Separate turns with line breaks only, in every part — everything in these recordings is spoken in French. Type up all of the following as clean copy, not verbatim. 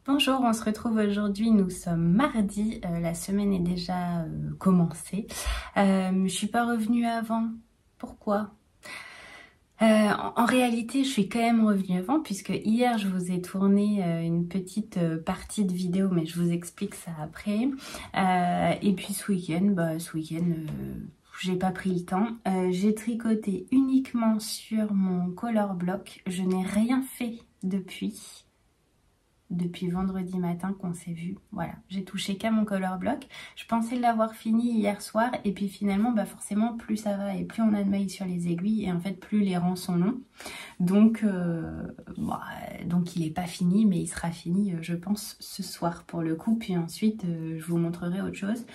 Bonjour, on se retrouve aujourd'hui, nous sommes mardi, la semaine est déjà commencée. Je suis pas revenue avant, pourquoi? En réalité, je suis quand même revenue avant puisque hier je vous ai tourné une petite partie de vidéo, mais je vous explique ça après. Et puis ce week-end, j'ai pas pris le temps. J'ai tricoté uniquement sur mon color block, je n'ai rien fait depuis vendredi matin qu'on s'est vu. Voilà, j'ai touché qu'à mon color block. Je pensais l'avoir fini hier soir et puis finalement, forcément, plus ça va et plus on a de mailles sur les aiguilles et en fait, plus les rangs sont longs. Donc il n'est pas fini, mais il sera fini, je pense, ce soir pour le coup. Puis ensuite, je vous montrerai autre chose.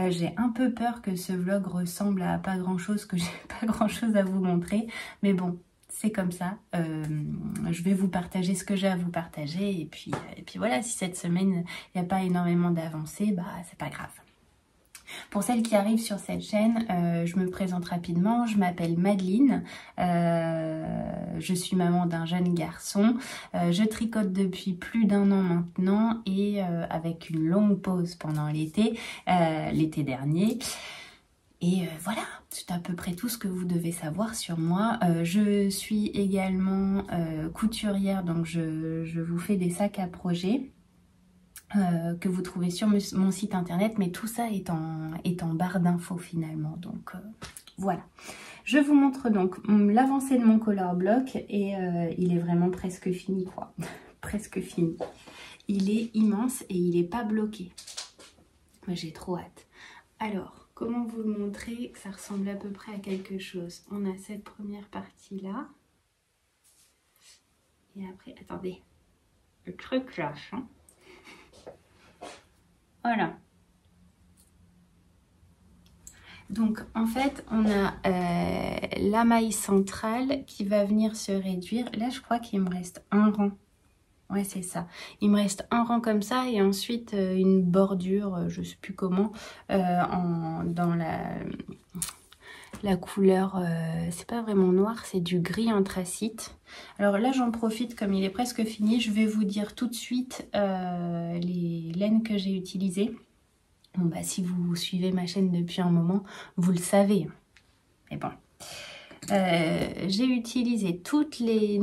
J'ai un peu peur que ce vlog ressemble à pas grand-chose, que j'ai pas grand-chose à vous montrer. Mais bon, c'est comme ça, je vais vous partager ce que j'ai à vous partager et puis voilà, si cette semaine il n'y a pas énormément d'avancées, c'est pas grave. Pour celles qui arrivent sur cette chaîne, je me présente rapidement, je m'appelle Madeline, je suis maman d'un jeune garçon, je tricote depuis plus d'1 an maintenant et avec une longue pause pendant l'été dernier. Et voilà, c'est à peu près tout ce que vous devez savoir sur moi. Je suis également couturière, donc je vous fais des sacs à projet que vous trouvez sur mon site internet, mais tout ça est en barre d'infos finalement. Donc voilà. Je vous montre donc l'avancée de mon color block et il est vraiment presque fini quoi. Presque fini. Il est immense et il n'est pas bloqué. Moi j'ai trop hâte. Alors, comment vous le montrer que ça ressemble à peu près à quelque chose? On a cette première partie là. Et après, attendez. Le truc lâche. Hein. Voilà. Donc en fait, on a la maille centrale qui va venir se réduire. Là, je crois qu'il me reste un rang. Ouais, c'est ça. Il me reste un rang comme ça et ensuite une bordure, je sais plus comment, dans la couleur, c'est pas vraiment noir, c'est du gris anthracite. Alors là, j'en profite, comme il est presque fini, je vais vous dire tout de suite les laines que j'ai utilisées. Bon, si vous suivez ma chaîne depuis un moment, vous le savez. Mais bon. J'ai utilisé toutes les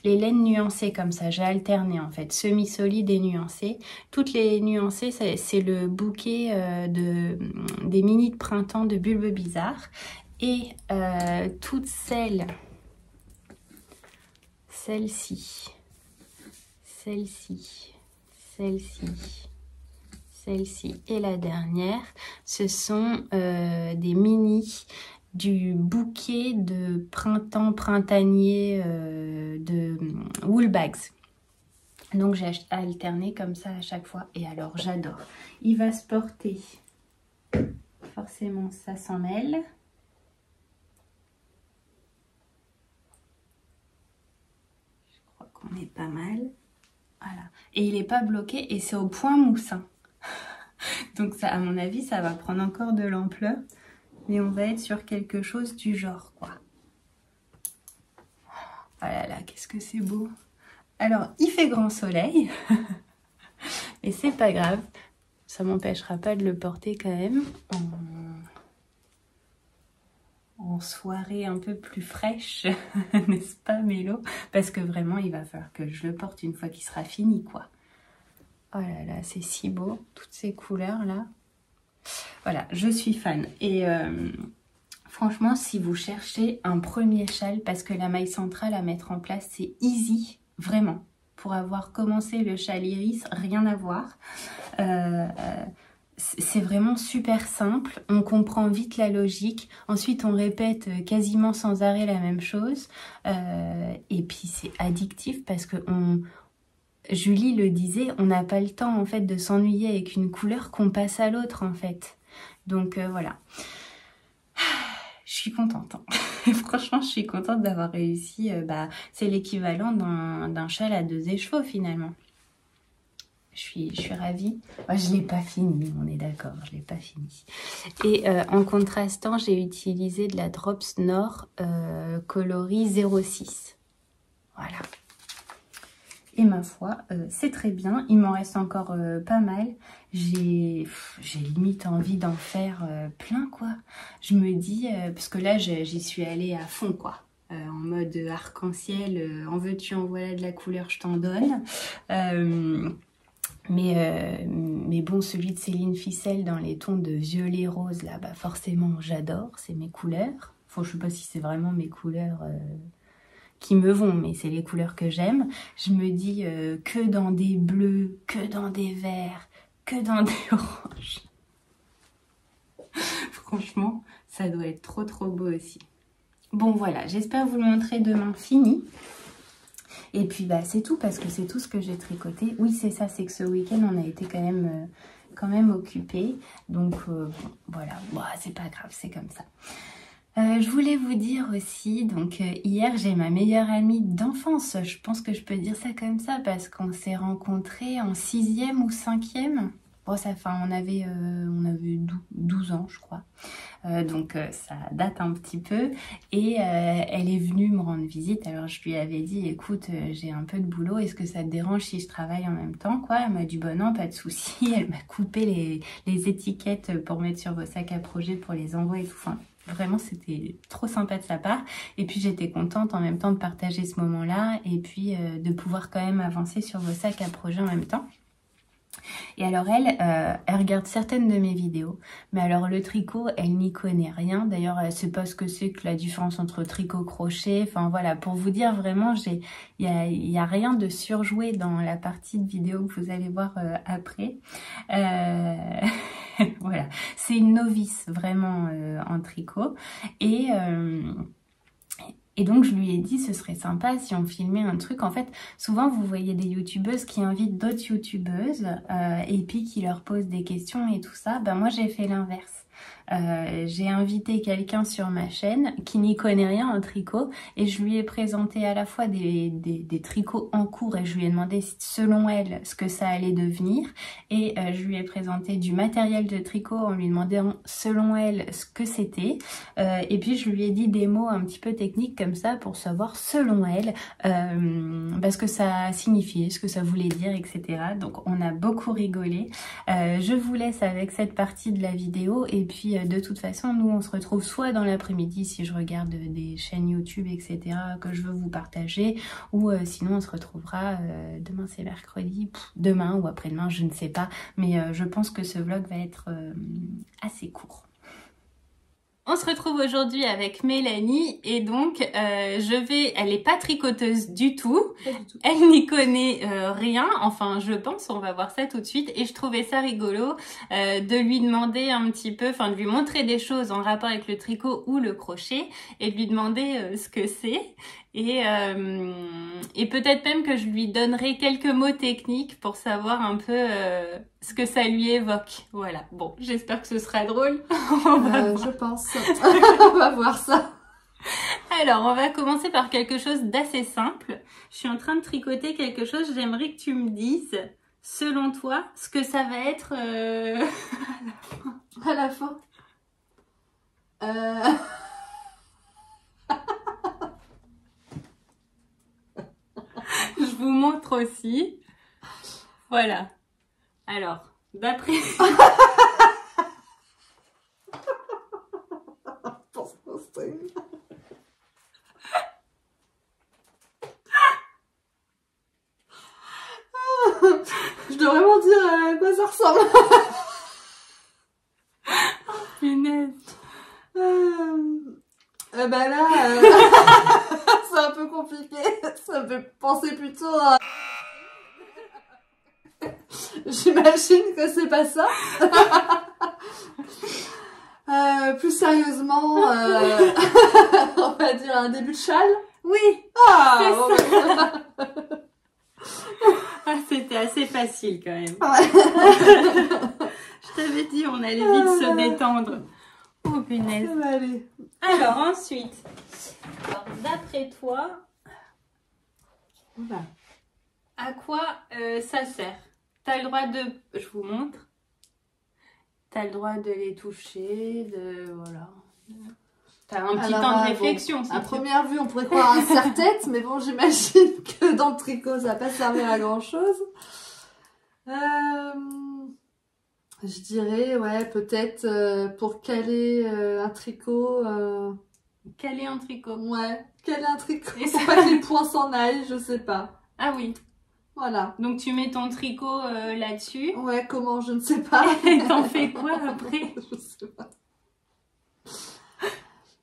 laines nuancées comme ça, j'ai alterné en fait, semi-solide et nuancées. Toutes les nuancées, c'est le bouquet des mini de printemps de Bulbe Bizarre. Et toutes celles-ci, celle-ci et la dernière, ce sont des mini du bouquet de printemps printanier de Woolbags. Donc j'ai alterné comme ça à chaque fois et alors j'adore. Il va se porter, forcément ça s'en mêle. Je crois qu'on est pas mal. Voilà. Et il n'est pas bloqué et c'est au point moussin. Donc ça, à mon avis, ça va prendre encore de l'ampleur. Mais on va être sur quelque chose du genre, quoi. Oh là là, qu'est-ce que c'est beau. Alors, il fait grand soleil. Et c'est pas grave. Ça m'empêchera pas de le porter quand même. En soirée un peu plus fraîche. N'est-ce pas, Mélo? Parce que vraiment, il va falloir que je le porte une fois qu'il sera fini, quoi. Oh là là, c'est si beau. Toutes ces couleurs-là. Voilà, je suis fan. Et franchement, si vous cherchez un premier châle, parce que la maille centrale à mettre en place, c'est easy, vraiment. Pour avoir commencé le châle iris, rien à voir. C'est vraiment super simple. On comprend vite la logique. Ensuite, on répète quasiment sans arrêt la même chose. Et puis, c'est addictif parce que Julie le disait, on n'a pas le temps en fait de s'ennuyer avec une couleur qu'on passe à l'autre en fait. Donc voilà. Je suis contente. Hein. Franchement, je suis contente d'avoir réussi. C'est l'équivalent d'un châle à 2 écheveaux finalement. Je suis ravie. Moi, je ne l'ai pas fini, on est d'accord, je ne l'ai pas fini. Et en contrastant, j'ai utilisé de la Drops Nord coloris 06. Voilà. Et ma foi, c'est très bien. Il m'en reste encore pas mal. J'ai limite envie d'en faire plein, quoi. Je me dis, parce que là, j'y suis allée à fond, quoi. En mode arc-en-ciel, en veux-tu, en voilà de la couleur, je t'en donne. Mais bon, celui de Céline Ficelle dans les tons de violet rose, là, bah forcément, j'adore. C'est mes couleurs. Enfin, je sais pas si c'est vraiment mes couleurs qui me vont, mais c'est les couleurs que j'aime. Je me dis que dans des bleus, que dans des verts, que dans des oranges. Franchement, ça doit être trop trop beau aussi. Bon voilà, j'espère vous le montrer demain fini. Et puis bah c'est tout, parce que c'est tout ce que j'ai tricoté. Oui, c'est ça, c'est que ce week-end on a été quand même occupés. Donc bon, voilà, bon, c'est pas grave, c'est comme ça. Je voulais vous dire aussi, donc hier j'ai ma meilleure amie d'enfance, je pense que je peux dire ça comme ça, parce qu'on s'est rencontrés en 6e ou 5e. Bon, on avait 12 ans, je crois. Donc ça date un petit peu. Et elle est venue me rendre visite. Alors je lui avais dit, écoute, j'ai un peu de boulot, est-ce que ça te dérange si je travaille en même temps, quoi? Elle m'a dit, bon non, pas de souci. Elle m'a coupé les étiquettes pour mettre sur vos sacs à projet, pour les envoyer et tout. Enfin, vraiment, c'était trop sympa de sa part. Et puis, j'étais contente en même temps de partager ce moment-là et puis de pouvoir quand même avancer sur vos sacs à projet en même temps. Et alors elle regarde certaines de mes vidéos, mais alors le tricot, elle n'y connaît rien. D'ailleurs, elle sait pas ce que c'est que la différence entre tricot crochet. Enfin voilà, pour vous dire vraiment, il y a rien de surjoué dans la partie de vidéo que vous allez voir après. Voilà, c'est une novice vraiment en tricot. Et donc je lui ai dit, ce serait sympa si on filmait un truc. En fait, souvent vous voyez des youtubeuses qui invitent d'autres youtubeuses et puis qui leur posent des questions et tout ça. Ben moi j'ai fait l'inverse. J'ai invité quelqu'un sur ma chaîne qui n'y connaît rien en tricot et je lui ai présenté à la fois des tricots en cours et je lui ai demandé selon elle ce que ça allait devenir, et je lui ai présenté du matériel de tricot en lui demandant selon elle ce que c'était, et puis je lui ai dit des mots un petit peu techniques comme ça pour savoir selon elle ce que ça signifiait, ce que ça voulait dire, etc. Donc on a beaucoup rigolé. Je vous laisse avec cette partie de la vidéo et puis de toute façon nous on se retrouve soit dans l'après-midi si je regarde des chaînes YouTube, etc. que je veux vous partager, ou sinon on se retrouvera demain, c'est mercredi, demain ou après-demain, je ne sais pas, mais je pense que ce vlog va être assez court. On se retrouve aujourd'hui avec Mélanie et donc elle est pas tricoteuse du tout. Pas du tout. Elle n'y connaît rien, enfin je pense, on va voir ça tout de suite, et je trouvais ça rigolo de lui demander un petit peu, enfin de lui montrer des choses en rapport avec le tricot ou le crochet et de lui demander ce que c'est. Et peut-être même que je lui donnerai quelques mots techniques pour savoir un peu ce que ça lui évoque. Voilà, bon, j'espère que ce sera drôle.
Je pense. On va voir ça.
Alors, on va commencer par quelque chose d'assez simple. Je suis en train de tricoter quelque chose. J'aimerais que tu me dises, selon toi, ce que ça va être
à la fin.
Je vous montre aussi. Voilà. Alors, d'après...
Je dois vraiment dire à quoi ça ressemble.
Oh, punaise.
Bah là, c'est un peu compliqué. Ça me fait penser plutôt à... J'imagine que c'est pas ça. Plus sérieusement, on va dire un début de châle.
Oui.
Ah,
ah, c'était assez facile quand même.
Ouais.
Je t'avais dit, on allait vite se détendre. Oh punaise.
Ça va aller.
Alors ensuite, d'après toi,
Oula.
à quoi ça sert? T'as le droit de... Je vous montre. T'as le droit de les toucher, de... Voilà. T'as un petit
Alors,
temps de réflexion. Si
à
tu-
première vue, on pourrait croire un serre-tête, mais bon, j'imagine que dans le tricot, ça va pas servir à grand-chose. Je dirais, ouais, peut-être pour caler un tricot.
Caler un tricot.
Ouais, caler un tricot.
Et
Pour
ça-
pas que les points s'en aillent, je sais pas.
Ah oui.
Voilà.
Donc tu mets ton tricot là-dessus.
Ouais, comment, je ne sais pas.
Et t'en fais quoi après?
Je sais pas.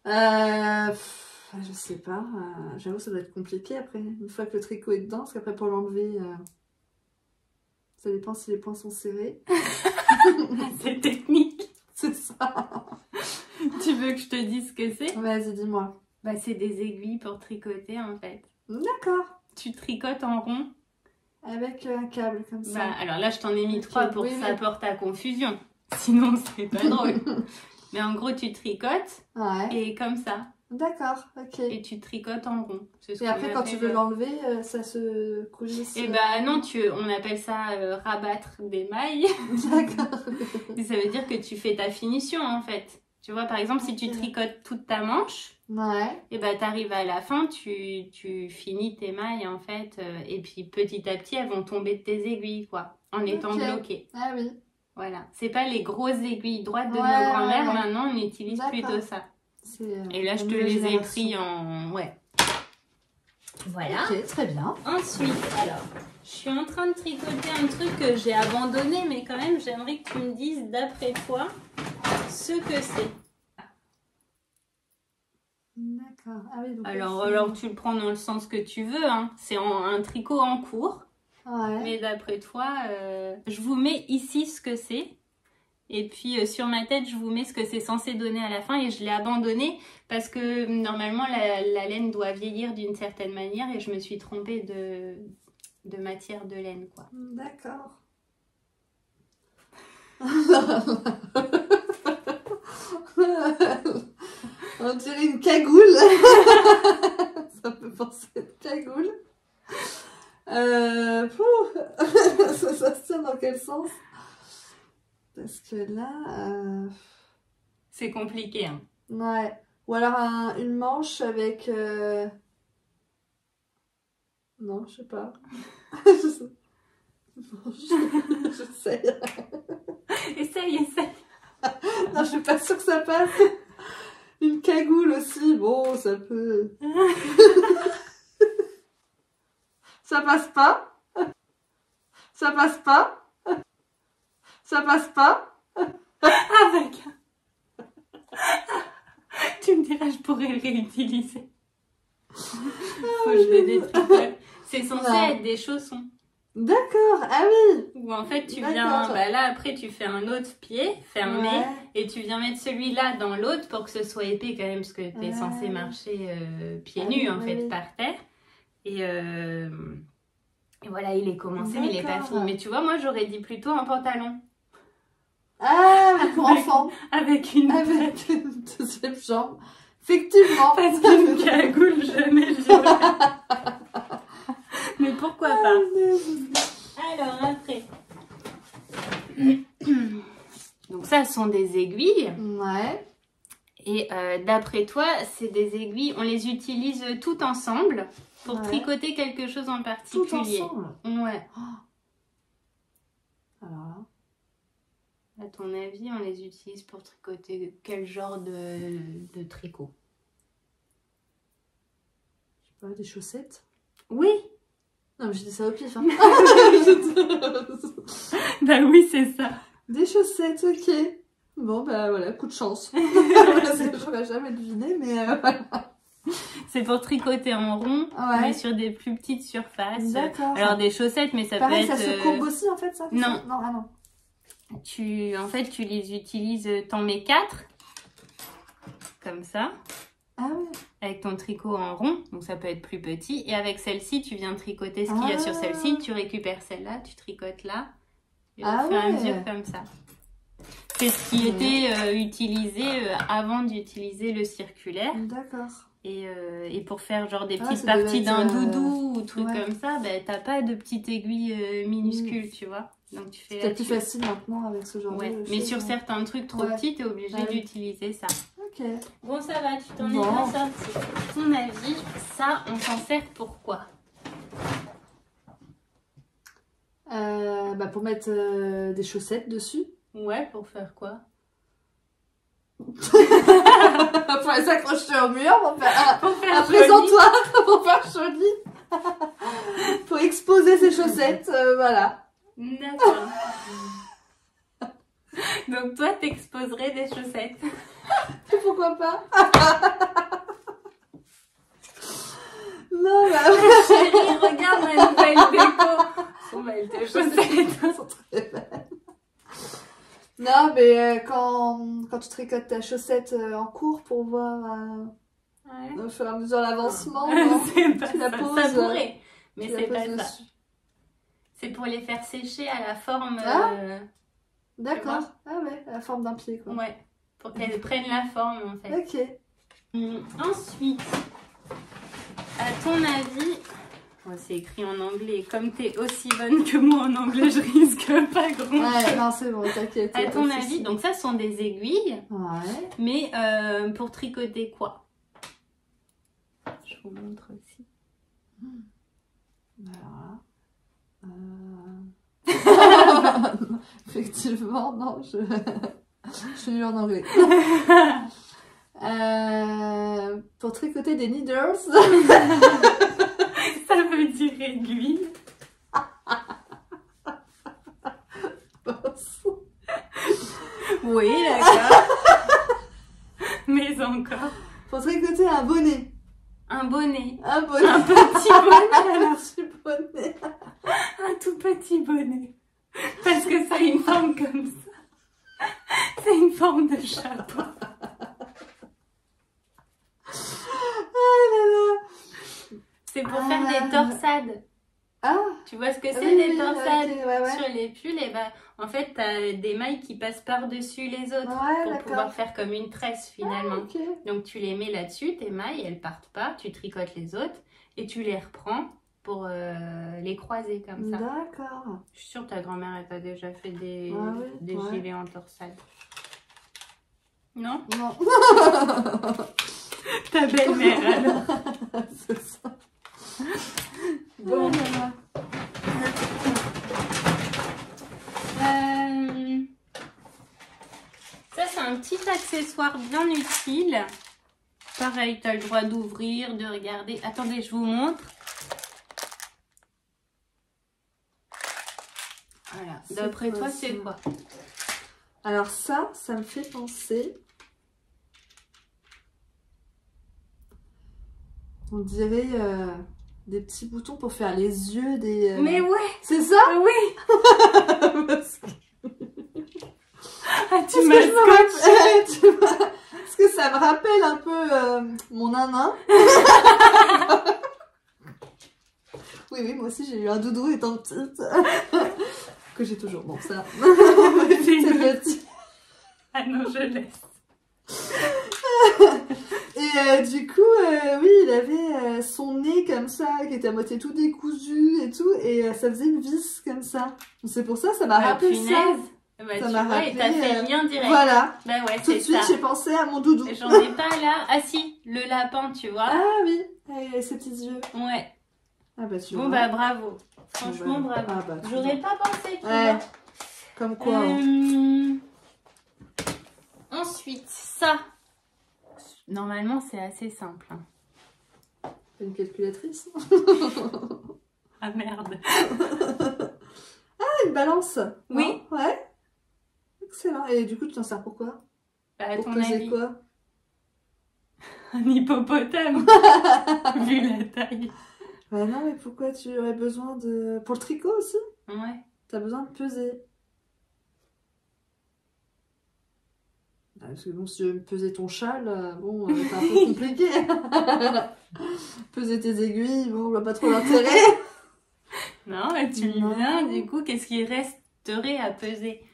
Je sais pas. J'avoue, ça doit être compliqué après. Une fois que le tricot est dedans, parce qu'après pour l'enlever, ça dépend si les points sont serrés.
C'est technique.
C'est ça.
Tu veux que je te dise ce que c'est?
Vas-y, dis-moi.
Bah c'est des aiguilles pour tricoter en fait.
D'accord.
Tu tricotes en rond.
Avec un câble comme ça.
Bah alors là je t'en ai mis 3 pour
oui,
que ça
oui.
porte à confusion. Sinon c'est pas drôle. Mais en gros tu tricotes
Ouais.
et comme ça.
D'accord, ok.
Et tu tricotes en rond. C'est ce
Et
qu'on
après, quand tu
appelle,
veux l'enlever, ça se coulisse.
Eh bah non, on appelle ça rabattre des mailles.
D'accord.
Et ça veut dire que tu fais ta finition en fait. Tu vois, par exemple, si tu
Ok.
tricotes toute ta manche,
Ouais.
et bah t'arrives à la fin, tu finis tes mailles en fait. Et puis petit à petit, elles vont tomber de tes aiguilles quoi, en étant
Ok.
bloquées.
Ah oui.
Voilà. C'est pas les grosses aiguilles droites de
Ouais,
nos grands-mères,
ouais.
maintenant on utilise
D'accord.
plutôt ça.
C'est,
Et là,
la
je te
nouvelle
les ai
génération.
pris en... Ouais. Voilà.
Ok, très bien.
Ensuite, alors, je suis en train de tricoter un truc que j'ai abandonné, mais quand même, j'aimerais que tu me dises, d'après toi, ce que c'est.
D'accord. Ah oui, donc
Alors, tu le prends dans le sens que tu veux, hein. C'est un tricot en cours,
Ouais.
mais d'après toi, je vous mets ici ce que c'est. Et puis sur ma tête, je vous mets ce que c'est censé donner à la fin et je l'ai abandonné parce que normalement la laine doit vieillir d'une certaine manière et je me suis trompée de matière de laine quoi.
D'accord. On dirait une cagoule. Ça peut penser à une cagoule. Ça se tient dans quel sens? Parce que là...
C'est compliqué hein.
Ouais. Ou alors une manche avec... Non, je sais pas. Je sais. Non, j'essaye.
Essaye.
Non, je suis pas sûre que ça passe. Une cagoule aussi, bon, ça peut... Ça passe pas. Ça passe pas. Ça passe pas.
Avec. Tu me diras, je pourrais le réutiliser. Faut que je le détricote. C'est censé
Ouais.
être des chaussons.
D'accord, ah oui.
Où en fait tu
D'accord.
viens, bah là après tu fais un autre pied fermé
Ouais.
et tu viens mettre celui-là dans l'autre pour que ce soit épais quand même parce que tu es
Ouais.
censé marcher pieds
Ah
nus
oui,
en
oui,
fait
oui.
par terre. Et voilà, il est commencé mais il est pas
D'accord.
fini. Mais tu vois, moi j'aurais dit plutôt un pantalon
Ah, mais pour enfant.
avec une
Avec une deuxième jambe. Effectivement.
parce qu'une cagoule jamais je dirais. Mais pourquoi pas. Alors après. Donc ça ce sont des aiguilles.
Ouais.
Et d'après toi, c'est des aiguilles, on les utilise toutes ensemble pour
Ouais.
tricoter quelque chose en
Tout
particulier.
ensemble.
Ouais.
Alors là.
À ton avis, on les utilise pour tricoter quel genre de tricot?
Je sais pas, des chaussettes.
Oui.
Non, mais je dis ça au pif. Hein.
Bah oui, c'est ça.
Des chaussettes, ok. Bon, bah voilà, coup de chance. J'aurais jamais deviné, mais voilà.
C'est pour tricoter en rond,
Ouais.
mais sur des plus petites surfaces.
D'accord.
Alors des chaussettes, mais ça
Pareil,
peut
ça
être...
se courbe aussi en fait, ça?
non.
Non, ah non.
En fait, tu les utilises, t'en mets 4. Comme ça.
Ah oui.
Avec ton tricot en rond, donc ça peut être plus petit. Et avec celle-ci, tu viens tricoter ce qu'il y a sur celle-ci. Tu récupères celle-là, tu tricotes là. Et au fur et à mesure comme ça. C'est ce qui était utilisé avant d'utiliser le circulaire.
D'accord.
Et pour faire genre des petites
ça devait
parties
être,
d'un doudou ou trucs
ouais.
comme ça, ben, t'as pas de petites aiguilles minuscules, tu vois. Donc tu fais
C'est peut-être plus
là-dessus.
facile maintenant avec ce genre
Ouais.
de
Mais
choses,
sur
hein.
certains trucs trop
Ouais.
petits, t'es obligé
Ah oui.
d'utiliser ça.
Ok. Ok.
Bon, ça va, tu t'en es
Bon.
pas sorti. À ton avis, ça, on s'en sert pour quoi?
Pour mettre des chaussettes dessus.
Ouais, pour faire quoi?
Pour les s'accrocher au mur, pour faire
Pour
un
faire
présentoir, pour faire joli. Pour exposer ses chaussettes, voilà.
D'accord. Donc toi, t'exposerais des chaussettes.
Pourquoi pas? Non,
Chérie, regarde ma nouvelle déco. Son belle de chaussettes.
elles sont très belles. Non, mais quand tu tricotes ta chaussette en cours pour voir
Ouais.
au fur et à mesure l'avancement, non,
C'est pas
tu la
ça.
poses,
Ça pourrait, mais
tu la
c'est
poses
pas ça.
dessus.
C'est pour les faire sécher à la forme.
Ah.
Tu
D'accord. Ah ouais, la forme d'un pied, quoi.
Ouais, pour qu'elles prennent la forme en fait.
Ok.
Ensuite, à ton avis, c'est écrit en anglais. Comme t'es aussi bonne que moi en anglais, je risque pas grand chose.
Ouais, non, c'est bon, t'inquiète.
À ton avis, donc ça sont des aiguilles,
Ouais.
mais pour tricoter quoi? Je vous montre aussi.
Alors là. Effectivement, non, je suis nulle en anglais. Pour tricoter des needles.
Ça veut dire aiguille. Oui, d'accord. Mais encore.
Pour tricoter un bonnet.
Un bonnet.
Un bonnet.
Un petit bonnet.
Un petit bonnet.
Un tout petit bonnet. Parce que ça a une forme comme ça. C'est une forme de chapeau.
Ah là là.
C'est pour faire des torsades.
Ah.
Tu vois ce que c'est,
Oui,
des
oui,
torsades
ok, ouais.
sur les pulls? Et bah, en fait, t'as des mailles qui passent par-dessus les autres
Ouais,
pour
d'accord.
pouvoir faire comme une tresse finalement.
Ok.
Donc tu les mets là-dessus, tes mailles, elles partent pas, tu tricotes les autres et tu les reprends pour les croiser comme ça.
D'accord.
Je suis sûre que ta grand-mère, elle t'a déjà fait des
Ouais.
gilets en torsade. Non?
Non.
Ta belle-mère alors.
C'est ça.
Bon. Ça, c'est un petit accessoire bien utile. Pareil, tu as le droit d'ouvrir, de regarder. Attendez, je vous montre. Voilà. D'après toi, c'est quoi?
Alors ça me fait penser... On dirait des petits boutons pour faire les yeux des...
Mais ouais!
C'est ça?
Oui!
Parce que...
Ah, tu m'as scotché!
Parce que ça me rappelle un peu mon nanin. Oui, moi aussi j'ai eu un doudou étant petite. Que j'ai toujours. Bon, ça...
C'est
le petit.
Ah non, je laisse.
Et du coup, oui, il avait son nez comme ça, qui était à moitié tout décousu et tout, et ça faisait une vis comme ça. C'est pour ça, ça m'a rappelé ça.
Bah,
Ça
tu
m'a
vois,
rappelé,
et t'as fait le lien direct.
Voilà.
Bah ouais,
Tout de
c'est
suite,
ça.
j'ai pensé à mon doudou.
J'en ai pas là. Ah si, le lapin, tu vois.
Ah oui, et ses petits yeux.
Ouais.
Ah bah tu
Bon
vois.
bah bravo. Franchement,
Bon, bah,
bravo.
ah, bah,
J'aurais pas pensé, tu
ouais.
vois.
Comme quoi. Hein.
Ensuite, ça. Normalement, c'est assez simple. Hein.
Une calculatrice.
Ah merde.
Ah, une balance.
Oui.
Non ouais. Excellent. Et du coup, tu t'en sers pour quoi?
Bah, à
Pour
ton
peser
avis.
quoi?
Un hippopotame. Vu la taille.
Bah non, mais pourquoi tu aurais besoin de... Pour le tricot aussi?
Ouais.
T'as besoin de peser. Parce que bon, si tu veux peser ton châle, bon, c'est un peu compliqué. Peser tes aiguilles, bon, on voit pas trop l'intérêt.
Non, mais tu lis bien, du coup, qu'est-ce qui resterait à peser?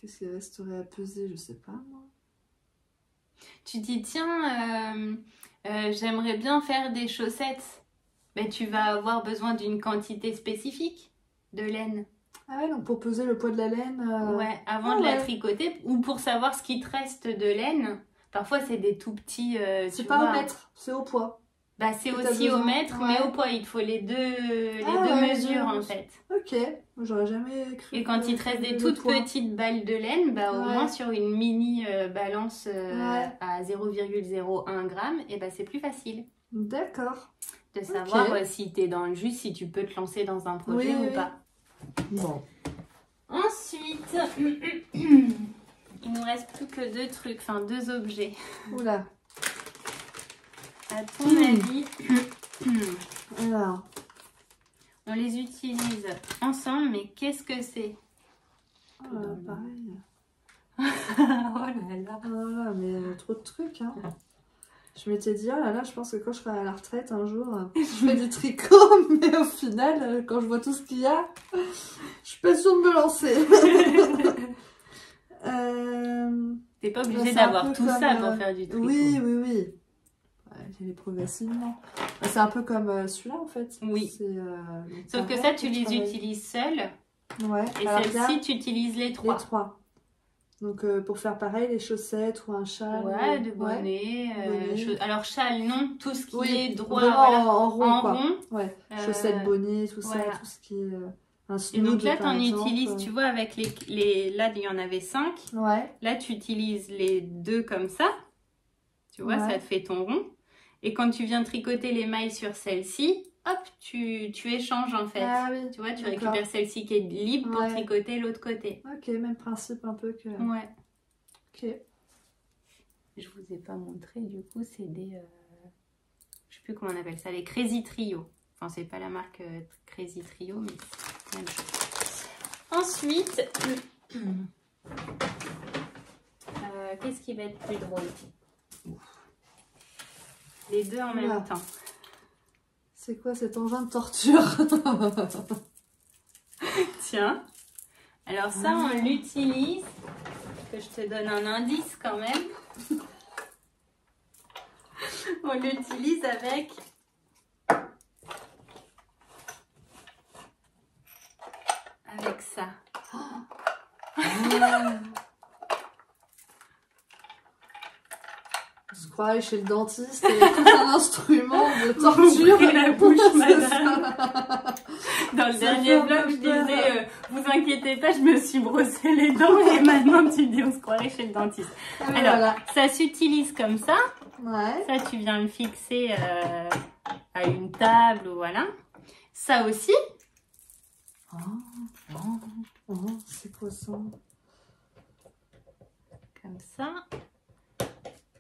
Qu'est-ce qui resterait à peser? Je sais pas, moi.
Tu dis, tiens, j'aimerais bien faire des chaussettes. Ben, tu vas avoir besoin d'une quantité spécifique de laine.
Ah ouais, donc pour peser le poids de la laine.
Ouais, avant de la tricoter, ou pour savoir ce qui te reste de laine. Parfois, c'est des tout petits...
c'est pas au mètre, c'est au poids.
Bah, c'est aussi au mètre, mais au poids. Il te faut les deux mesures, en fait.
Ok, j'aurais jamais cru.
Et quand il te reste des toutes petites balles de laine, bah, au moins sur une mini balance à 0,01 g, et bah, c'est plus facile.
D'accord.
De savoir si tu es dans le jus, si tu peux te lancer dans un projet ou pas.
Bon.
Ensuite, il nous reste plus que deux trucs, enfin 2 objets.
Oula.
À ton avis,
alors,
on les utilise ensemble, mais qu'est-ce que c'est?
pareil.
Oh là là.
Oh là là, mais trop de trucs, hein. Je m'étais dit, oh là là, je pense que quand je serai à la retraite un jour, je fais du tricot, mais au final, quand je vois tout ce qu'il y a, je suis pas sûre de me lancer.
T'es pas obligée d'avoir tout ça pour faire du tricot.
Oui, oui, oui. J'y vais progressivement. C'est un peu comme celui-là, en fait.
Oui. Sauf que ça, tu les utilises seuls.
Ouais.
Et celle-ci, tu utilises les 3.
Les 3. Donc pour faire pareil, les chaussettes ou un châle.
Ouais, de bonnet. Alors châle, non, tout ce qui est droit
en rond.
En
quoi.
rond.
Ouais. Chaussettes, bonnet, tout ça, tout ce qui est un snood.
Et donc là, tu en utilises, tu vois, avec les... Là, il y en avait 5.
Ouais.
Là, tu utilises les 2 comme ça. Tu vois, ça te fait ton rond. Et quand tu viens tricoter les mailles sur celle-ci, hop, tu échanges en fait.
Ah oui.
Tu vois, tu récupères celle-ci qui est libre pour tricoter l'autre côté.
Ok, même principe un peu que...
Ouais.
Ok.
Je vous ai pas montré, du coup, c'est des... je sais plus comment on appelle ça, les Crazy Trio. Enfin, c'est pas la marque Crazy Trio, mais c'est la même chose. Ensuite, qu'est-ce qui va être plus drôle? Les 2 en même temps.
C'est quoi cet engin de torture?
Tiens. Alors ça, on l'utilise. Que je te donne un indice quand même. On l'utilise avec... Avec ça.
Je croyais chez le dentiste et un instrument de torture.
La bouche, madame. Dans le dernier vlog, je disais, vous inquiétez pas, je me suis brossé les dents et maintenant tu dis on se croirait chez le dentiste. Alors, ça s'utilise comme ça.
Ouais.
Ça, tu viens le fixer à une table, voilà. Ça aussi.
C'est quoi ça?
Comme ça.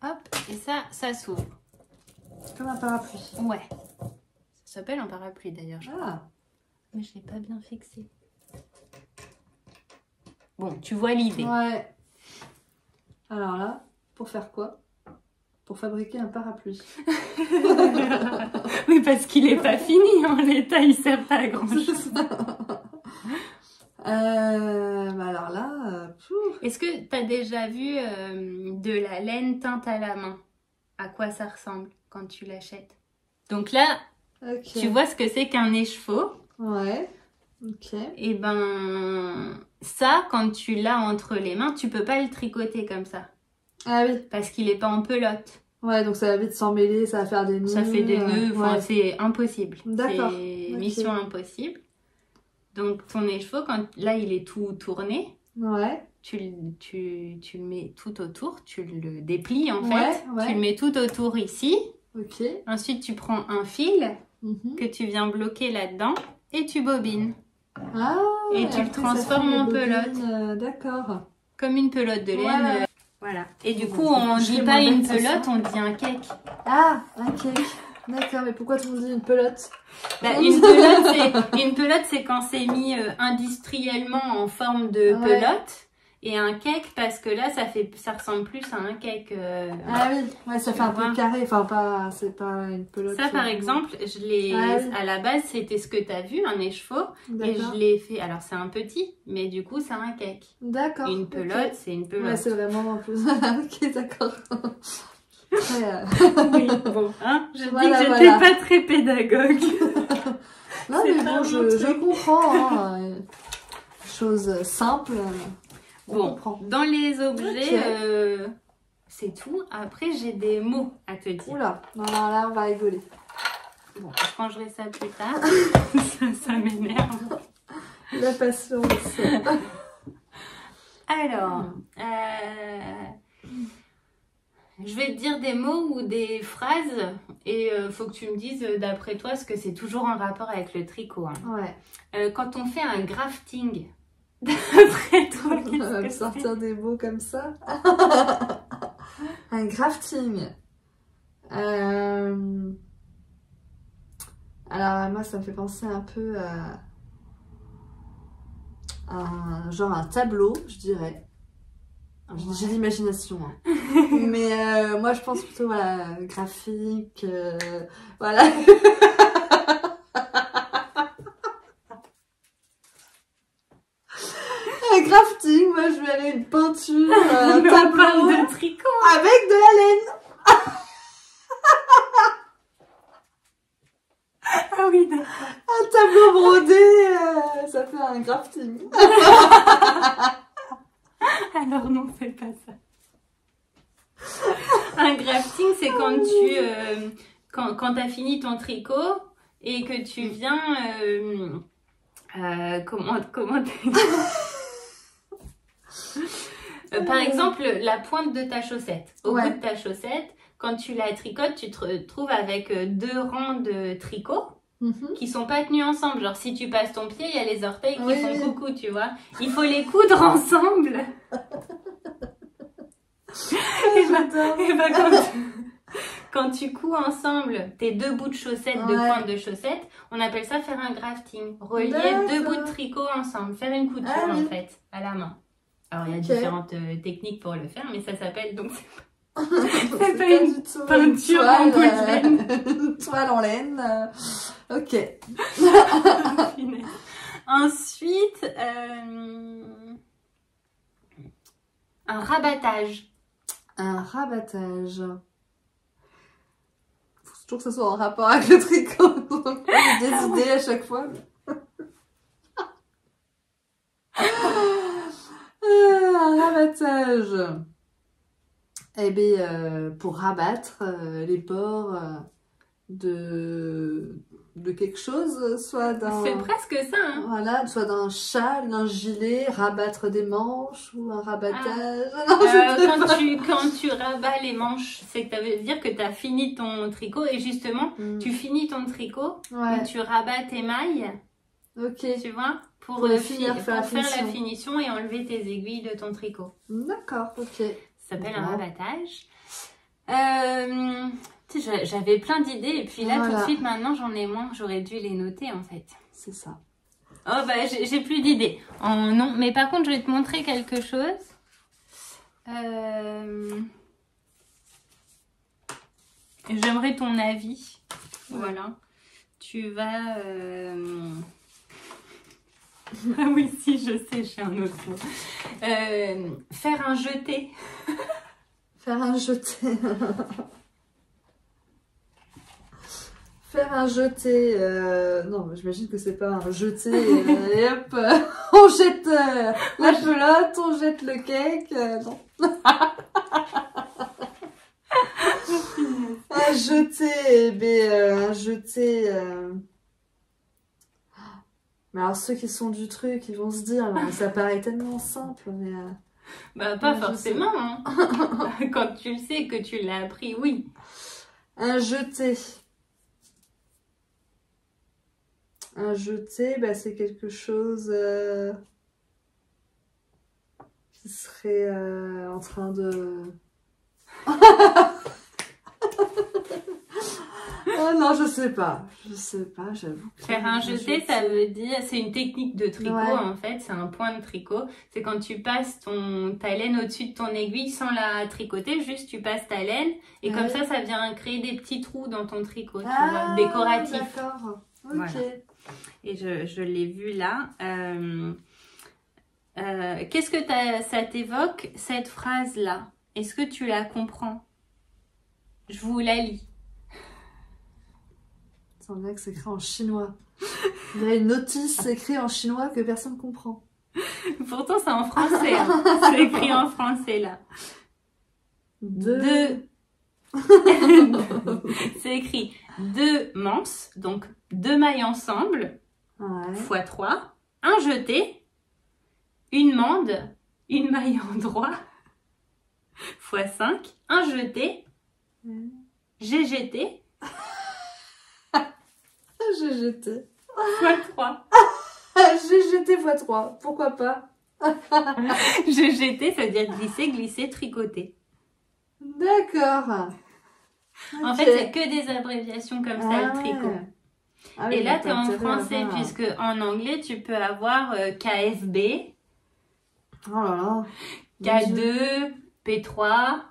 Hop, et ça s'ouvre.
Comme un parapluie.
Ouais. Ça s'appelle un parapluie d'ailleurs, je crois.
Ah.
Mais je l'ai pas bien fixé. Bon, tu vois l'idée.
Ouais. Alors là, pour faire quoi? Pour fabriquer un parapluie.
Oui, parce qu'il est pas fini en l'état, il sert pas à grand chose.
Alors là,
est-ce que tu as déjà vu de la laine teinte à la main? À quoi ça ressemble quand tu l'achètes? Donc là, tu vois ce que c'est qu'un écheveau.
Ouais. Ok.
Et ben, ça, quand tu l'as entre les mains, tu peux pas le tricoter comme ça.
Ah oui.
Parce qu'il est pas en pelote.
Ouais, donc ça va vite s'emmêler, ça va faire des nœuds.
Ça fait des nœuds, enfin, c'est impossible.
D'accord.
C'est mission impossible. Donc ton écheveau, quand là il est tout tourné, tu le mets tout autour, tu le déplies en fait, tu le mets tout autour ici.
Ok.
Ensuite tu prends un fil que tu viens bloquer là-dedans et tu bobines.
Ah,
et tu le transformes en pelote.
D'accord.
Comme une pelote de laine. Voilà. Et du coup on dit pas une pelote, on dit un cake.
Ah, un cake. D'accord, mais pourquoi tu me dis une pelote?
Bah, une pelote, c'est quand c'est mis industriellement en forme de pelote. Et un cake, parce que là, ça ressemble plus à un cake.
Ah oui, ouais, ça fait un peu carré. Enfin, pas, c'est pas une pelote.
Ça, par exemple, je l'ai. À la base, c'était ce que tu as vu, un écheveau. Et je l'ai fait. Alors, c'est un petit, mais du coup, c'est un cake.
D'accord.
Une pelote, c'est une pelote.
Ouais, c'est vraiment en plus. Ok, d'accord.
Oui, bon, hein, je dis que j'étais pas très pédagogue.
Non, mais bon, je comprends. Hein. chose simple, on
Bon,
comprend.
dans les objets,
Ok.
c'est tout. Après, j'ai des mots à te dire.
Oula, non, non, là on va rigoler.
Bon, je rangerai ça plus tard. ça m'énerve.
La patience.
Alors, je vais te dire des mots ou des phrases et faut que tu me dises d'après toi ce que c'est toujours en rapport avec le tricot. Hein.
Ouais.
Quand on fait un grafting, d'après toi,
On va me
qu'est-ce que c'est?
sortir des mots comme ça. Un grafting. Alors moi ça me fait penser un peu à genre un tableau, je dirais. J'ai l'imagination. Hein. Mais moi je pense plutôt voilà, graphique. Voilà. Un grafting, moi je vais aller une peinture, un
Mais on parle
tableau
de tricot.
avec de la laine.
Ah oui, d'accord.
Un tableau brodé, ça fait un grafting.
Alors non, c'est pas ça. Un grafting, c'est quand tu quand t'as fini ton tricot et que tu viens comment par exemple la pointe de ta chaussette. Au bout de ta chaussette, quand tu la tricotes, tu te retrouves avec deux rangs de tricot qui sont pas tenus ensemble. Genre si tu passes ton pied, il y a les orteils qui font coucou, tu vois. Il faut les coudre ensemble. Et bah, quand tu couds ensemble tes deux bouts de chaussettes, deux pointes de chaussettes, on appelle ça faire un grafting. Relier deux bouts de tricot ensemble, faire une couture en fait, à la main. Alors il y a différentes techniques pour le faire, mais ça s'appelle donc... C'est pas une peinture en bout de laine.
Une toile en laine. Ok.
Ensuite, un rabattage.
Un rabattage. Faut toujours que ce soit en rapport avec le tricot. Donc j'ai des idées à chaque fois. Un rabattage. Eh bien, pour rabattre les bords de quelque chose, soit d'un...
C'est presque ça, hein.
Voilà, soit d'un châle, d'un gilet, rabattre des manches ou un rabattage.
Quand tu rabats les manches, c'est que ça veut dire que tu as fini ton tricot et justement, tu finis ton tricot, et tu rabats tes mailles, tu vois, pour faire la finition et enlever tes aiguilles de ton tricot.
D'accord, ok.
Ça s'appelle un rabattage. J'avais plein d'idées et puis là tout de suite maintenant j'en ai moins, j'aurais dû les noter en fait.
C'est ça.
Oh bah j'ai plus d'idées. Non, mais par contre je vais te montrer quelque chose. J'aimerais ton avis. Voilà. Tu vas... Ah oui, si, je sais, j'ai un autre mot. Faire un jeté.
Faire un jeté. Faire un jeté. Non, j'imagine que c'est pas un jeté. Et hop, on jette la pelote, on jette le cake. Non. Un jeté, un jeté. Mais alors ceux qui sont du truc, ils vont se dire, ça paraît tellement simple, mais...
Bah pas forcément, hein. Quand tu le sais, que tu l'as appris, oui.
Un jeté. Un jeté, bah, c'est quelque chose qui serait en train de... Oh non, je sais pas, j'avoue.
Faire un jeté, ça veut dire, c'est une technique de tricot en fait, c'est un point de tricot. C'est quand tu passes ta laine au-dessus de ton aiguille sans la tricoter, juste tu passes ta laine et comme ça vient créer des petits trous dans ton tricot, tu vois, décoratifs.
D'accord, ok.
Voilà. Et je l'ai vu là. Qu'est-ce que ça t'évoque, cette phrase-là? Est-ce que tu la comprends? Je vous la lis.
On dirait que c'est écrit en chinois. Il y a une notice écrite en chinois que personne ne comprend.
Pourtant, c'est en français. Hein. C'est écrit en français, là. Deux. C'est écrit 2 manches, donc 2 mailles ensemble,
Ouais.
x 3, un jeté, une mande, une maille en droit, x 5, un jeté, j'ai jeté,
J'ai jeté.
x 3.
J'ai jeté x3. Pourquoi pas?
J'ai jeté, ça veut dire glisser, glisser, tricoter.
D'accord.
En fait, c'est que des abréviations comme ça, le tricot.
Ah oui,
Et là, tu es en
intérêt à
français,
voir.
puisque en anglais, tu peux avoir KFB,
Oh là là.
K2, P3.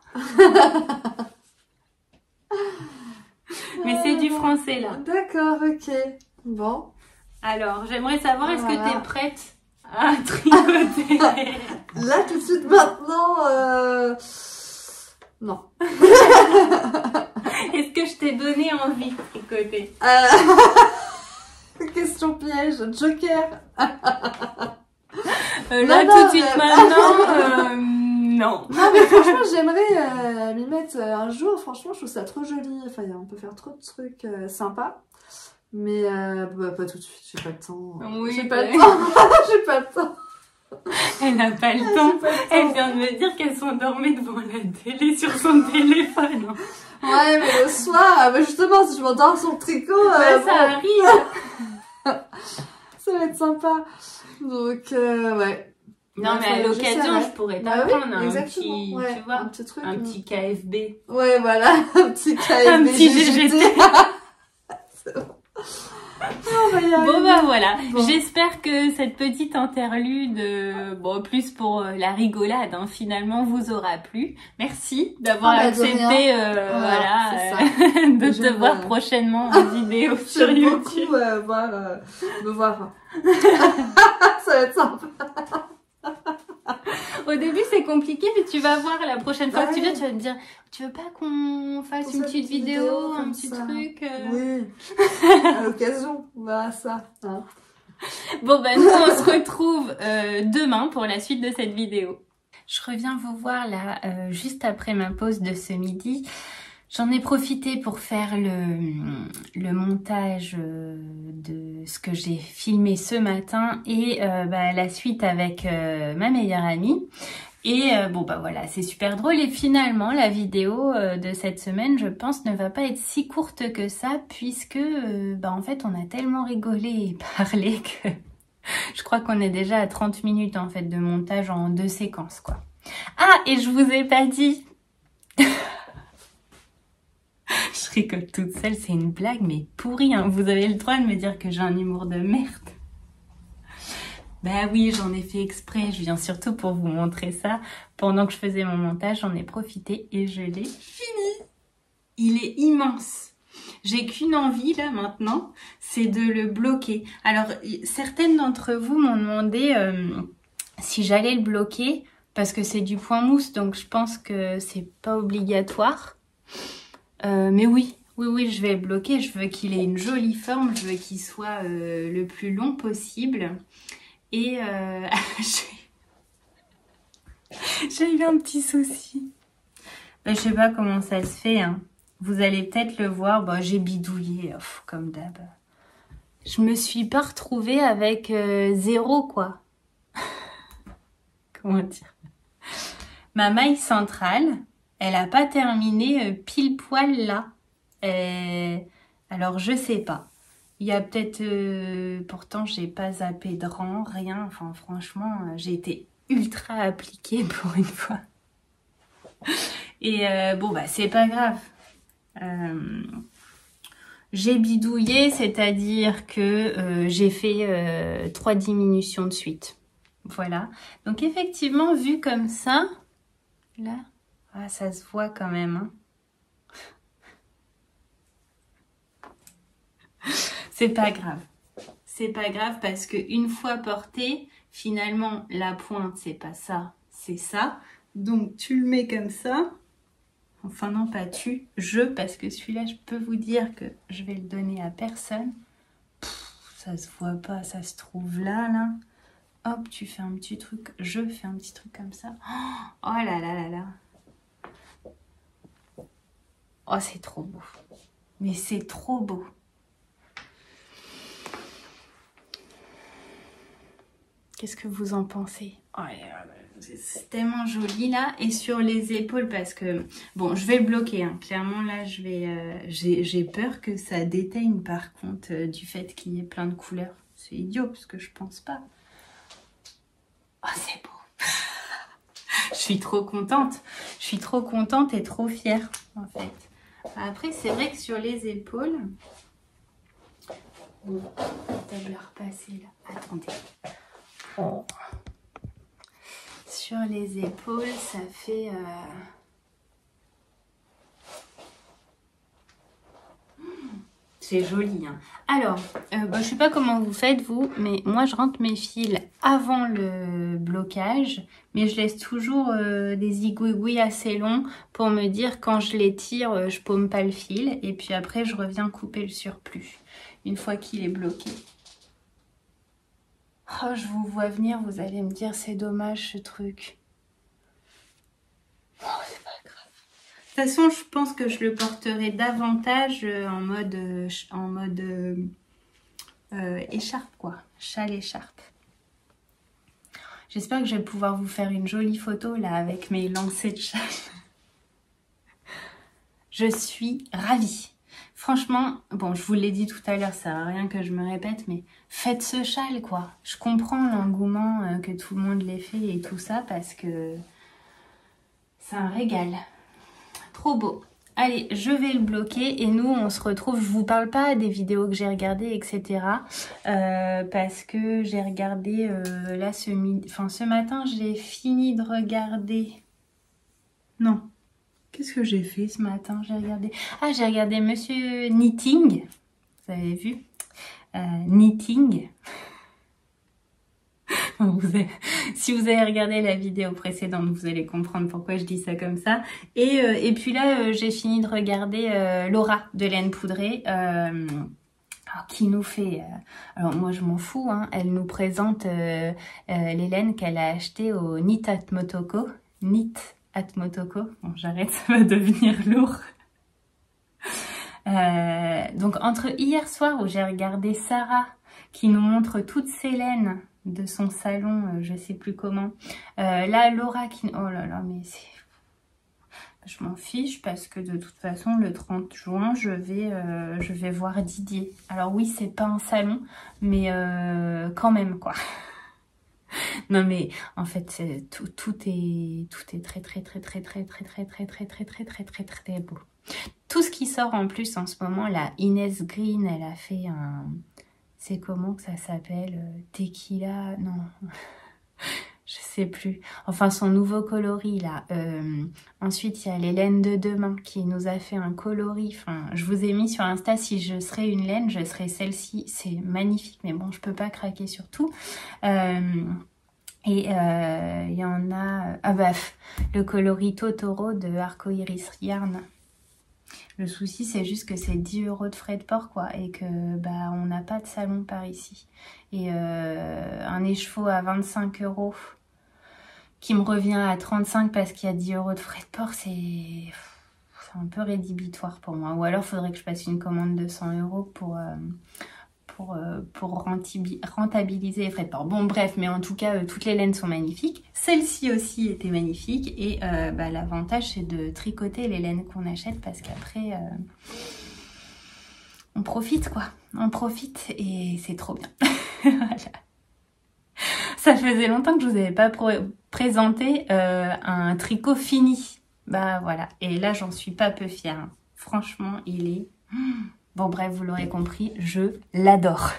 Mais c'est du français, là.
D'accord, ok. Bon.
Alors, j'aimerais savoir, est-ce que
Voilà.
tu es prête à tricoter?
Là, tout de suite, maintenant, non.
Est-ce que je t'ai donné envie de tricoter?
Question piège, Joker.
Là,
non,
tout de suite,
mais-
maintenant, non.
Non, mais franchement, j'aimerais m'y mettre un jour. Franchement, je trouve ça trop joli. Enfin, on peut faire trop de trucs sympas. Mais bah, pas tout de suite, j'ai pas le temps.
Oui,
J'ai pas
ouais.
le temps. J'ai pas le temps.
Elle n'a pas le
J'ai
temps.
pas le
Elle
temps.
vient de me dire qu'elle s'endormait devant la télé sur son téléphone.
Ouais, mais le soir, bah justement, si je m'endors sur le tricot,
Ouais,
bon,
ça arrive.
ça va être sympa. Donc, ouais.
Non,
Ouais,
mais à l'occasion,
j'essaierai.
je pourrais
Bah oui,
t'apprendre un
exactement,
petit,
ouais,
tu vois,
un petit truc.
un petit KFB.
Ouais, voilà, un petit KFB.
Un petit GGT.
C'est bon. On va y arriver.
Bon bah voilà,
Bon.
j'espère que cette petite interlude, bon plus pour la rigolade, hein, finalement vous aura plu. Merci d'avoir
Ah bah, de
accepté
rien.
voilà,
c'est
de te
J'aime,
voir prochainement en vidéo sur
J'aime
YouTube.
beaucoup me voir. Ça va être sympa.
Au début c'est compliqué, mais tu vas voir la prochaine fois que tu
Ouais.
viens, tu vas me dire, tu veux pas qu'on fasse
Qu'on
une
fasse
petite
une
vidéo,
vidéo
un
comme
petit
ça.
truc
Oui, à l'occasion, voilà ça. Hein.
Bon ben nous on se retrouve demain pour la suite de cette vidéo. Je reviens vous voir là juste après ma pause de ce midi. J'en ai profité pour faire le montage de ce que j'ai filmé ce matin et la suite avec ma meilleure amie. Et bon bah voilà, c'est super drôle et finalement la vidéo de cette semaine, je pense, ne va pas être si courte que ça puisque en fait on a tellement rigolé et parlé que je crois qu'on est déjà à 30 minutes en fait de montage en 2 séquences quoi. Ah et je vous ai pas dit. Je rigole toute seule, c'est une blague mais pourrie hein. Vous avez le droit de me dire que j'ai un humour de merde. Bah oui, j'en ai fait exprès, je viens surtout pour vous montrer ça. Pendant que je faisais mon montage, j'en ai profité et je l'ai fini. Il est immense. J'ai qu'une envie là maintenant, c'est de le bloquer. Alors, certaines d'entre vous m'ont demandé si j'allais le bloquer parce que c'est du point mousse, donc je pense que c'est pas obligatoire. Mais oui, je vais le bloquer. Je veux qu'il ait une jolie forme, je veux qu'il soit le plus long possible. Et j'ai eu un petit souci. Je sais pas comment ça se fait. Hein. Vous allez peut-être le voir. Bon, j'ai bidouillé, comme d'hab. Je me suis pas retrouvée avec 0, quoi. Comment dire? Ma maille centrale, elle a pas terminé pile poil là. Alors, je sais pas. Il y a peut-être... pourtant, j'ai pas zappé de rang, rien. Enfin, franchement, j'ai été ultra appliquée pour une fois. Et bon, bah, c'est pas grave. J'ai bidouillé, c'est-à-dire que j'ai fait 3 diminutions de suite. Voilà. Donc, effectivement, vu comme ça, là, ça se voit quand même, hein. C'est pas grave. C'est pas grave parce que une fois porté, finalement, la pointe, c'est pas ça, c'est ça. Donc, tu le mets comme ça. Enfin, non, pas tu, parce que celui-là, je peux vous dire que je vais le donner à personne. Ça se voit pas, ça se trouve là. hop, tu fais un petit truc, je fais un petit truc comme ça. Oh là là là là. Oh, c'est trop beau. Mais c'est trop beau. Qu'est-ce que vous en pensez? Oh, c'est tellement joli là. Et sur les épaules, parce que... Bon, je vais le bloquer. Hein. Clairement, là, je vais... j'ai peur que ça déteigne, par contre, du fait qu'il y ait plein de couleurs. C'est idiot, parce que je pense pas. Oh, c'est beau. Je suis trop contente. Je suis trop contente et trop fière, en fait. Après, c'est vrai que sur les épaules... Bon, peut-être le repasser là. Attendez. Oh. Sur les épaules, ça fait... C'est joli. Hein. Alors, je sais pas comment vous faites, vous, mais moi, je rentre mes fils avant le blocage, mais je laisse toujours des zigouigouis assez longs pour me dire quand je les tire, je paume pas le fil. Et puis après, je reviens couper le surplus, une fois qu'il est bloqué. Oh, je vous vois venir, vous allez me dire, c'est dommage ce truc. Oh, c'est pas grave. De toute façon, je pense que je le porterai davantage en mode écharpe, quoi. Châle écharpe. J'espère que je vais pouvoir vous faire une jolie photo là avec mes lancers de châle. Je suis ravie. Franchement, bon, je vous l'ai dit tout à l'heure, ça sert à rien que je me répète, mais faites ce châle, quoi. Je comprends l'engouement que tout le monde l'ait fait et tout ça, parce que c'est un régal. Trop beau. Allez, je vais le bloquer et nous, on se retrouve. Je vous parle pas des vidéos que j'ai regardées, etc. Parce que j'ai regardé là ce matin, j'ai fini de regarder. Non. Qu'est-ce que j'ai fait ce matin? J'ai regardé... Ah, j'ai regardé Monsieur Knitting. Vous avez vu? Knitting. Si vous avez regardé la vidéo précédente, vous allez comprendre pourquoi je dis ça comme ça. Et puis là, j'ai fini de regarder Laura de Laine Poudrée. Qui nous fait... alors moi, je m'en fous. Hein, elle nous présente les laines qu'elle a achetées au Knit at Motoko. Knit at Motoko. Bon, j'arrête, ça va devenir lourd. Donc, entre hier soir où j'ai regardé Sarah qui nous montre toutes ses laines de son salon, je sais plus comment. Là, Laura qui... Oh là là, mais c'est... Je m'en fiche parce que de toute façon, le 30 juin, je vais voir Didier. Alors oui, c'est pas un salon, mais quand même, quoi. Non mais en fait tout est très beau. Tout ce qui sort en plus en ce moment, la Inès Green, elle a fait un... C'est comment que ça s'appelle? Tequila? Non, je sais plus. Enfin, son nouveau coloris, là. Ensuite, il y a les laines de demain qui nous a fait un coloris. Enfin, je vous ai mis sur Insta, si je serais une laine, je serais celle-ci. C'est magnifique, mais bon, je peux pas craquer sur tout. Et il y en a... Ah bah, le coloris Totoro de Arcoiris Yarn. Le souci, c'est juste que c'est 10 € de frais de port, quoi, et que bah on n'a pas de salon par ici. Et un écheveau à 25 € qui me revient à 35 parce qu'il y a 10 € de frais de port, c'est un peu rédhibitoire pour moi. Ou alors, il faudrait que je fasse une commande de 100 € pour rentabiliser les frais de port. Bon, bref, mais en tout cas, toutes les laines sont magnifiques. Celle-ci aussi était magnifique. Et bah, l'avantage, c'est de tricoter les laines qu'on achète parce qu'après, on profite, quoi. On profite et c'est trop bien. Voilà. Ça faisait longtemps que je vous avais pas présenté un tricot fini. Bah voilà. Et là, j'en suis pas peu fière. Hein. Franchement, il est... Bon bref, vous l'aurez compris, je l'adore.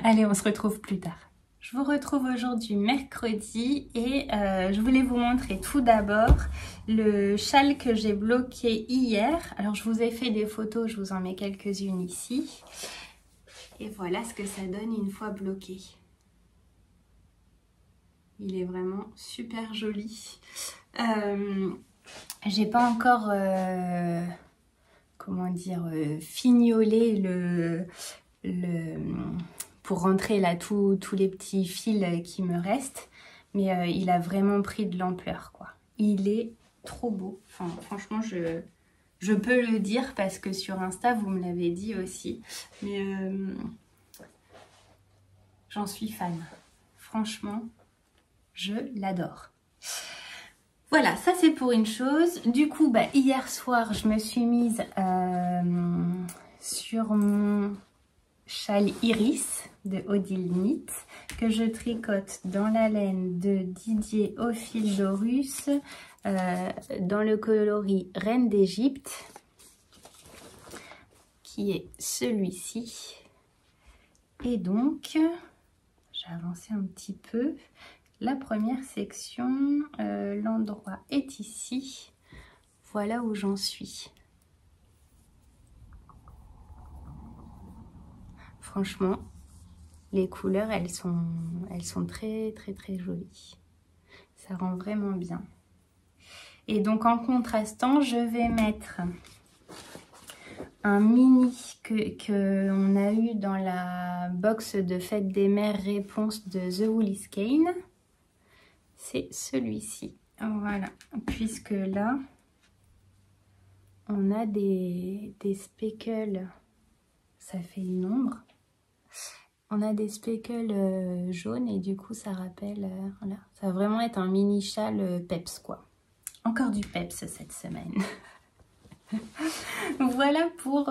Allez, on se retrouve plus tard. Je vous retrouve aujourd'hui mercredi et je voulais vous montrer tout d'abord le châle que j'ai bloqué hier. Alors je vous ai fait des photos, je vous en mets quelques-unes ici. Et voilà ce que ça donne une fois bloqué. Il est vraiment super joli. J'ai pas encore... comment dire, fignoler pour rentrer là tous les petits fils qui me restent. Mais il a vraiment pris de l'ampleur, quoi. Il est trop beau. Enfin, franchement, je peux le dire parce que sur Insta, vous me l'avez dit aussi. Mais j'en suis fan. Franchement, je l'adore. Voilà, ça c'est pour une chose. Du coup, hier soir, je me suis mise sur mon châle Iris de Odile Knit que je tricote dans la laine de Didier au fil d'Horus dans le coloris Reine d'Égypte qui est celui-ci. Et donc, j'ai avancé un petit peu. La première section, l'endroit est ici. Voilà où j'en suis. Franchement, les couleurs, elles sont très très très jolies. Ça rend vraiment bien. Et donc en contrastant, je vais mettre un mini qu'on a eu dans la box de Fête des Mères réponse de The Woolly Skein. C'est celui-ci. Voilà, puisque là, on a des speckles, ça fait une ombre. On a des speckles jaunes et du coup ça rappelle, voilà, ça va vraiment être un mini châle peps quoi. Encore du peps cette semaine. Voilà pour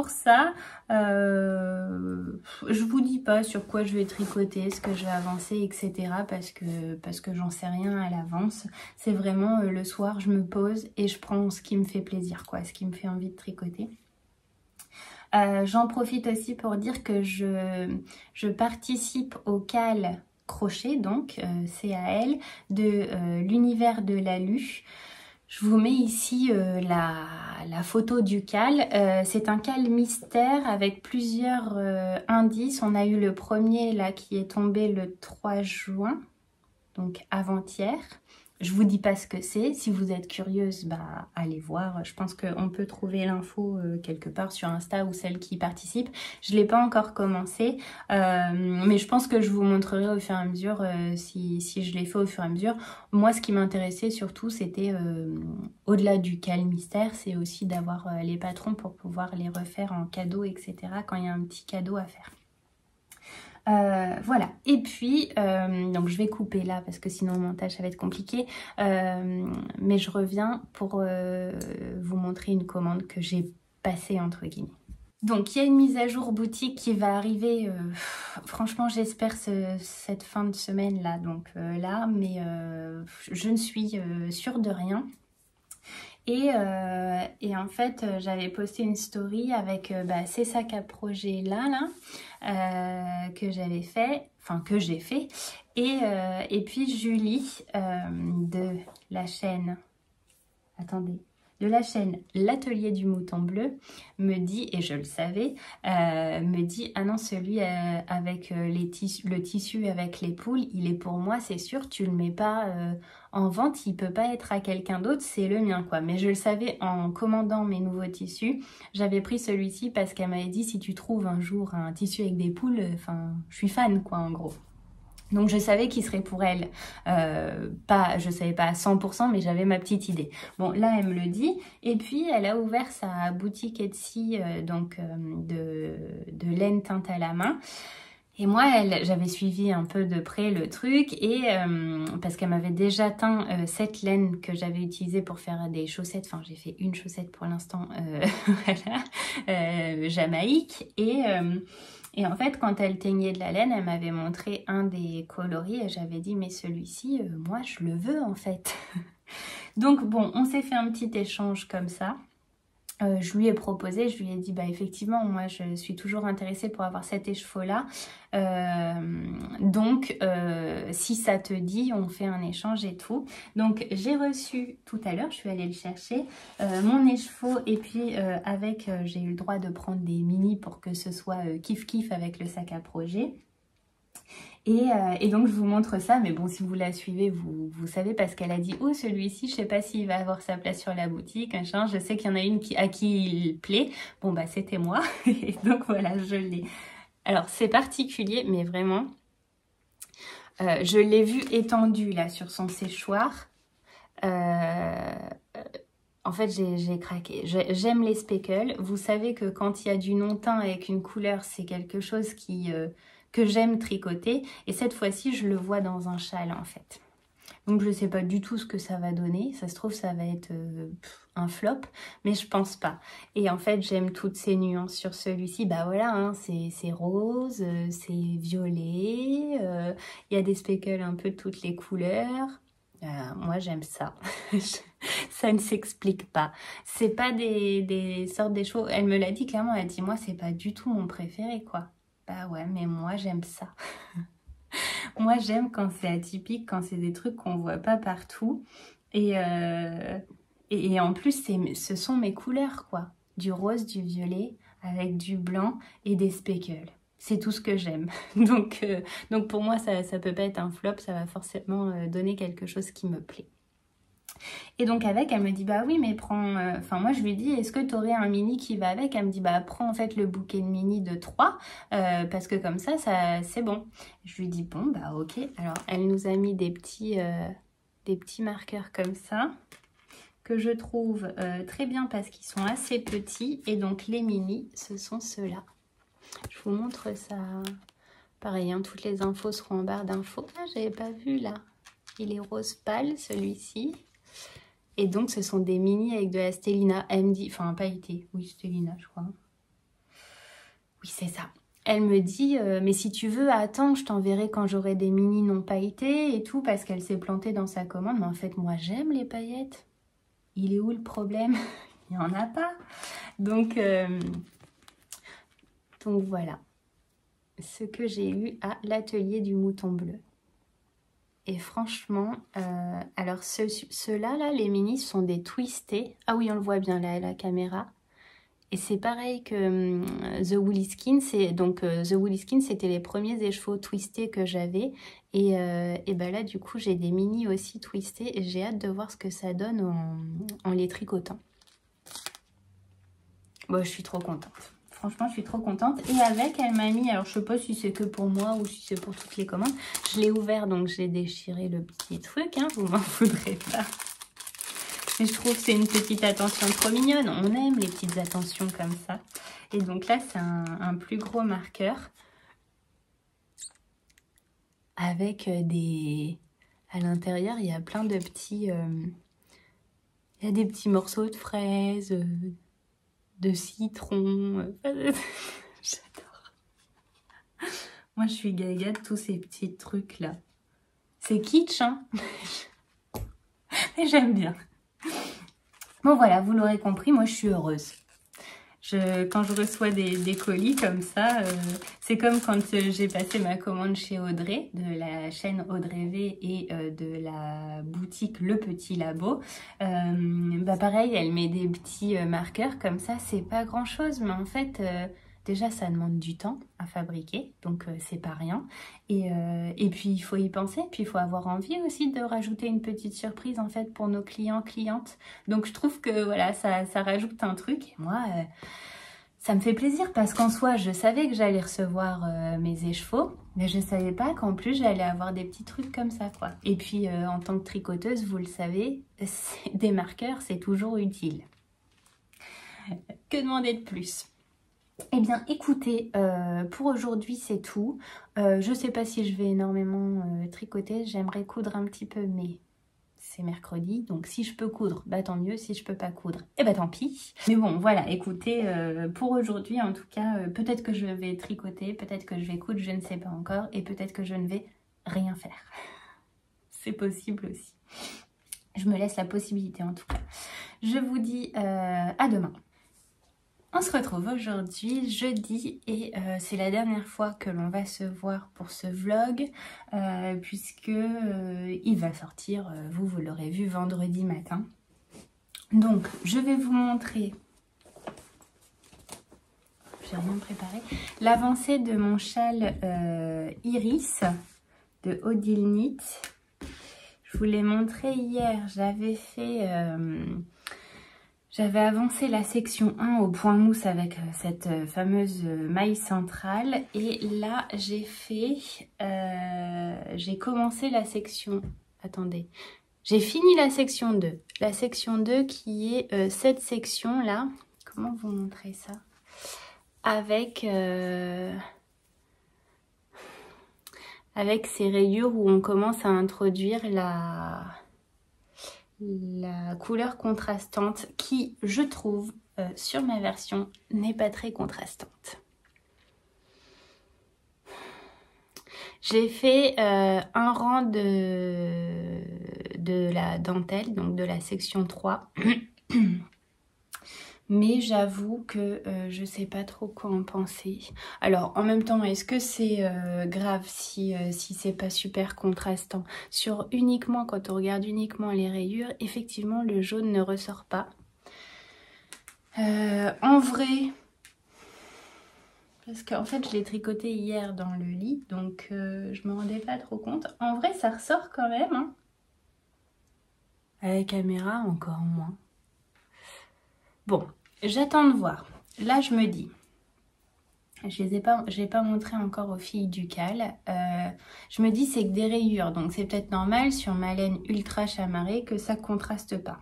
ça. Je vous dis pas sur quoi je vais tricoter, ce que je vais avancer, etc. Parce que j'en sais rien à l'avance. C'est vraiment le soir, je me pose et je prends ce qui me fait plaisir, quoi, ce qui me fait envie de tricoter. J'en profite aussi pour dire que je participe au CAL crochet, donc CAL, de l'univers de Lalu. Je vous mets ici la photo du CAL. C'est un CAL mystère avec plusieurs indices. On a eu le premier là qui est tombé le 3 juin, donc avant-hier. Je vous dis pas ce que c'est. Si vous êtes curieuse, allez voir. Je pense qu'on peut trouver l'info quelque part sur Insta ou celle qui participe. Je l'ai pas encore commencé, mais je pense que je vous montrerai au fur et à mesure si je l'ai fait au fur et à mesure. Moi, ce qui m'intéressait surtout, c'était au-delà du CAL mystère, c'est aussi d'avoir les patrons pour pouvoir les refaire en cadeau, etc. quand il y a un petit cadeau à faire. Voilà, et puis donc je vais couper là parce que sinon au montage ça va être compliqué, mais je reviens pour vous montrer une commande que j'ai passée entre guillemets. Donc il y a une mise à jour boutique qui va arriver, franchement j'espère cette fin de semaine là, donc là, mais je ne suis sûre de rien. Et en fait, j'avais posté une story avec ces sacs à projet là que j'avais fait, enfin que j'ai fait. Et puis Julie de la chaîne, attendez, de la chaîne L'Atelier du Mouton Bleu me dit, et je le savais, me dit « Ah non, celui avec le tissu avec les poules, il est pour moi, c'est sûr, tu le mets pas en vente, il peut pas être à quelqu'un d'autre, c'est le mien quoi. » Mais je le savais en commandant mes nouveaux tissus, j'avais pris celui-ci parce qu'elle m'avait dit « Si tu trouves un jour un tissu avec des poules, enfin, je suis fan quoi en gros. » Donc je savais qu'il serait pour elle, je savais pas à 100%, mais j'avais ma petite idée. Bon, là elle me le dit, et puis elle a ouvert sa boutique Etsy de laine teinte à la main. Et moi, j'avais suivi un peu de près le truc, et parce qu'elle m'avait déjà teint cette laine que j'avais utilisée pour faire des chaussettes. Enfin, j'ai fait une chaussette pour l'instant, voilà, Jamaïque, et en fait, quand elle teignait de la laine, elle m'avait montré un des coloris et j'avais dit, mais celui-ci, moi, je le veux en fait. Donc bon, on s'est fait un petit échange comme ça. Je lui ai proposé, je lui ai dit, effectivement, moi, je suis toujours intéressée pour avoir cet écheveau-là. Donc, si ça te dit, on fait un échange et tout. Donc, j'ai reçu tout à l'heure, je suis allée le chercher, mon écheveau. Et puis, j'ai eu le droit de prendre des mini pour que ce soit kiff-kiff avec le sac à projet. Et donc je vous montre ça, mais bon, si vous la suivez, vous savez, parce qu'elle a dit « Oh, celui-ci, je sais pas s'il va avoir sa place sur la boutique, machin. Je sais qu'il y en a une à qui il plaît. » Bon, c'était moi. Et donc voilà, je l'ai Alors, c'est particulier, mais vraiment, je l'ai vu étendu là sur son séchoir. En fait, j'ai craqué. J'aime les speckles. Vous savez que quand il y a du non-teint avec une couleur, c'est quelque chose que j'aime tricoter. Et cette fois-ci, je le vois dans un châle en fait. Donc, je ne sais pas du tout ce que ça va donner. Ça se trouve, ça va être un flop, mais je pense pas. Et en fait, j'aime toutes ces nuances sur celui-ci. Bah voilà, hein, c'est rose, c'est violet. Il y a des speckles un peu de toutes les couleurs. Moi, j'aime ça. Ça ne s'explique pas. C'est pas des sortes des chevaux. Elle me l'a dit clairement. Elle dit, moi, c'est pas du tout mon préféré, quoi. Bah ouais, mais moi, j'aime ça. Moi, j'aime quand c'est atypique, quand c'est des trucs qu'on voit pas partout. Et en plus, ce sont mes couleurs, quoi. Du rose, du violet, avec du blanc et des speckles. C'est tout ce que j'aime. Donc pour moi, ça peut pas être un flop. Ça va forcément donner quelque chose qui me plaît. Et donc avec, elle me dit, bah oui, mais prends... Enfin, moi, je lui dis, est-ce que tu aurais un mini qui va avec? Elle me dit, bah prends en fait le bouquet de mini de 3, parce que comme ça c'est bon. Je lui dis, bon, bah ok. Alors, elle nous a mis des petits marqueurs comme ça, que je trouve très bien parce qu'ils sont assez petits. Et donc, les mini, ce sont ceux-là. Je vous montre ça. Pareil, hein, toutes les infos seront en barre d'infos. Ah, j'avais pas vu là. Il est rose pâle, celui-ci. Et donc, ce sont des mini avec de la Stellina. Elle me dit, enfin, pailleté. Oui, Stellina, je crois. Oui, c'est ça. Elle me dit, mais si tu veux, attends, je t'enverrai quand j'aurai des mini non pailletés et tout, parce qu'elle s'est plantée dans sa commande. Mais en fait, moi, j'aime les paillettes. Il est où le problème? Il n'y en a pas. Donc voilà. Ce que j'ai eu à l'atelier du mouton bleu. Et franchement, alors ceux-là, là, les mini sont des twistés. Ah oui, on le voit bien là à la caméra. Et c'est pareil que The Woolly Skin. The Woolly Skin, c'était les premiers écheveaux twistés que j'avais. Et ben là, du coup, j'ai des mini aussi twistés. Et j'ai hâte de voir ce que ça donne en les tricotant. Bon, je suis trop contente. Franchement, je suis trop contente. Et avec, elle m'a mis, alors je sais pas si c'est que pour moi ou si c'est pour toutes les commandes. Je l'ai ouvert, donc j'ai déchiré le petit truc, hein, vous m'en voudrez pas. Mais je trouve que c'est une petite attention trop mignonne. On aime les petites attentions comme ça. Et donc là, c'est un plus gros marqueur. Avec des... À l'intérieur, il y a plein de petits... Il y a des petits morceaux de fraises... de citron. J'adore. Moi, je suis gaga de tous ces petits trucs-là. C'est kitsch, hein. Mais j'aime bien. Bon, voilà, vous l'aurez compris, moi, je suis heureuse. Quand je reçois des colis comme ça, c'est comme quand j'ai passé ma commande chez Audrey, de la chaîne Audrey V et de la boutique Le Petit Labo. Bah pareil, elle met des petits marqueurs comme ça, c'est pas grand chose, mais en fait, déjà ça demande du temps à fabriquer, donc c'est pas rien. Et puis il faut y penser, puis il faut avoir envie aussi de rajouter une petite surprise en fait pour nos clients, clientes. Donc je trouve que voilà, ça rajoute un truc. Et moi, ça me fait plaisir parce qu'en soi, je savais que j'allais recevoir mes écheveaux, mais je savais pas qu'en plus j'allais avoir des petits trucs comme ça, quoi. Et puis en tant que tricoteuse, vous le savez, des marqueurs, c'est toujours utile. Que demander de plus? Eh bien, écoutez, pour aujourd'hui, c'est tout. Je ne sais pas si je vais énormément tricoter. J'aimerais coudre un petit peu, mais c'est mercredi. Donc, si je peux coudre, bah tant mieux. Si je peux pas coudre, eh bah tant pis. Mais bon, voilà, écoutez, pour aujourd'hui, en tout cas, peut-être que je vais tricoter, peut-être que je vais coudre, je ne sais pas encore. Et peut-être que je ne vais rien faire. C'est possible aussi. Je me laisse la possibilité, en tout cas. Je vous dis à demain. On se retrouve aujourd'hui, jeudi, et c'est la dernière fois que l'on va se voir pour ce vlog, puisque il va sortir, vous l'aurez vu, vendredi matin. Donc, je vais vous montrer, j'ai rien préparé, l'avancée de mon châle Iris de Odile Knit. Je vous l'ai montré hier, j'avais fait... J'avais avancé la section 1 au point mousse avec cette fameuse maille centrale. Et là, j'ai commencé la section... Attendez. J'ai fini la section 2. La section 2 qui est cette section-là. Comment vous montrer ça? Avec ces rayures où on commence à introduire la couleur contrastante qui, je trouve, sur ma version, n'est pas très contrastante. J'ai fait un rang de la dentelle, donc de la section 3. Mais j'avoue que je sais pas trop quoi en penser. Alors en même temps, est-ce que c'est grave si c'est pas super contrastant? Quand on regarde uniquement les rayures, effectivement le jaune ne ressort pas. En vrai, parce qu'en fait je l'ai tricoté hier dans le lit, donc je me rendais pas trop compte. En vrai ça ressort quand même, hein. À la caméra encore moins. Bon. J'attends de voir. Là, je me dis, je n'ai pas montré encore aux filles du Cal. Je me dis, c'est que des rayures. Donc, c'est peut-être normal sur ma laine ultra chamarrée que ça contraste pas.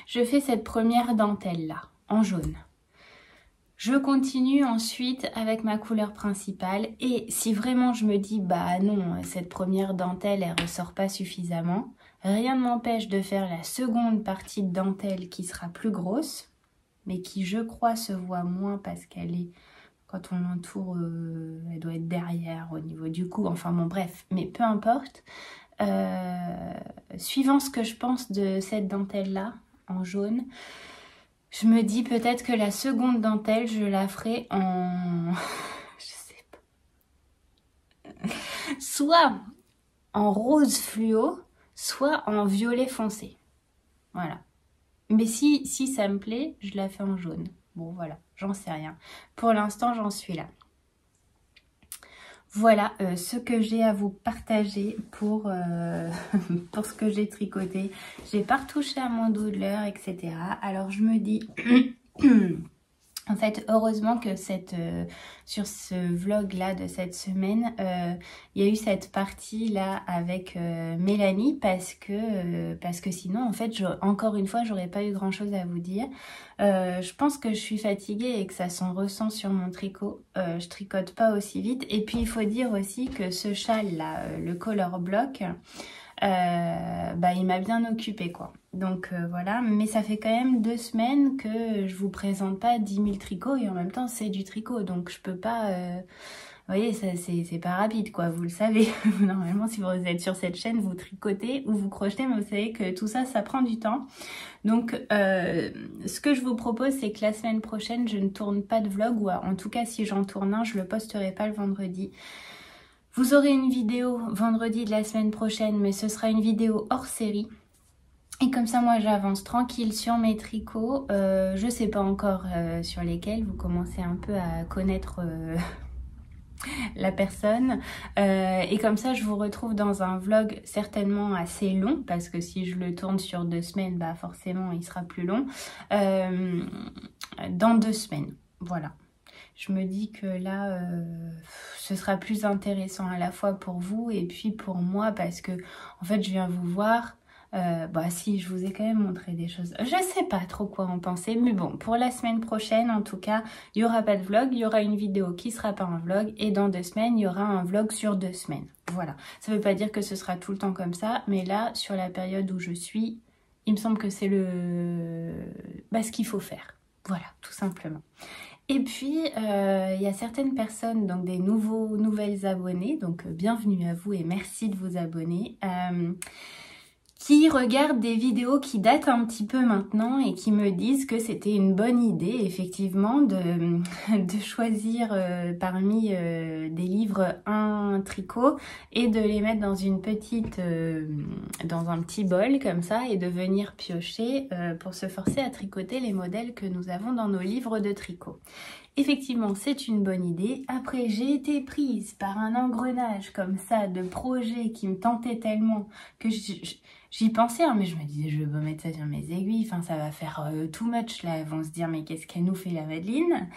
Je fais cette première dentelle-là, en jaune. Je continue ensuite avec ma couleur principale. Et si vraiment je me dis, bah non, cette première dentelle, elle ressort pas suffisamment, rien ne m'empêche de faire la seconde partie de dentelle qui sera plus grosse, mais qui, je crois, se voit moins parce qu'elle est, quand on l'entoure, elle doit être derrière au niveau du cou. Enfin bon, bref, mais peu importe. Suivant ce que je pense de cette dentelle-là, en jaune, je me dis peut-être que la seconde dentelle, je la ferai en... je sais pas. Soit en rose fluo, soit en violet foncé. Voilà. Mais si ça me plaît, je la fais en jaune. Bon, voilà, j'en sais rien. Pour l'instant, j'en suis là. Voilà ce que j'ai à vous partager pour ce que j'ai tricoté. J'ai pas retouché à mon doodler, etc. Alors, je me dis... En fait, heureusement que sur ce vlog-là de cette semaine, il y a eu cette partie-là avec Mélanie parce que sinon, en fait, encore une fois, j'aurais pas eu grand-chose à vous dire. Je pense que je suis fatiguée et que ça s'en ressent sur mon tricot. Je tricote pas aussi vite. Et puis, il faut dire aussi que ce châle-là, le Color Block... il m'a bien occupée quoi. Donc voilà, mais ça fait quand même 2 semaines que je vous présente pas 10 000 tricots et en même temps c'est du tricot, donc je peux pas... Vous voyez, c'est pas rapide quoi, vous le savez. Normalement si vous êtes sur cette chaîne, vous tricotez ou vous crochetez, mais vous savez que tout ça, ça prend du temps. Donc ce que je vous propose, c'est que la semaine prochaine, je ne tourne pas de vlog, ou en tout cas si j'en tourne un, je le posterai pas le vendredi. Vous aurez une vidéo vendredi de la semaine prochaine, mais ce sera une vidéo hors série. Et comme ça, moi, j'avance tranquille sur mes tricots. Je sais pas encore sur lesquels. Vous commencez un peu à connaître la personne. Et comme ça, je vous retrouve dans un vlog certainement assez long. Parce que si je le tourne sur 2 semaines, bah forcément, il sera plus long. Dans 2 semaines. Voilà. Je me dis que là, ce sera plus intéressant à la fois pour vous et puis pour moi parce que, en fait, je viens vous voir. Si, je vous ai quand même montré des choses. Je sais pas trop quoi en penser, mais bon, pour la semaine prochaine, en tout cas, il n'y aura pas de vlog. Il y aura une vidéo qui sera pas un vlog et dans 2 semaines, il y aura un vlog sur 2 semaines. Voilà. Ça veut pas dire que ce sera tout le temps comme ça, mais là, sur la période où je suis, il me semble que c'est ce qu'il faut faire. Voilà, tout simplement. Et puis, il y a certaines personnes, donc des nouvelles abonnées, donc bienvenue à vous et merci de vous abonner, qui regardent des vidéos qui datent un petit peu maintenant et qui me disent que c'était une bonne idée, effectivement, de choisir parmi des livres un tricot et de les mettre dans une petite, dans un petit bol comme ça et de venir piocher pour se forcer à tricoter les modèles que nous avons dans nos livres de tricot. effectivement, c'est une bonne idée. Après, j'ai été prise par un engrenage comme ça de projets qui me tentaient tellement que j'y pensais, hein, mais je me disais, je vais pas mettre ça sur mes aiguilles, enfin, ça va faire too much, là. Ils vont se dire, mais qu'est-ce qu'elle nous fait, la Madeleine?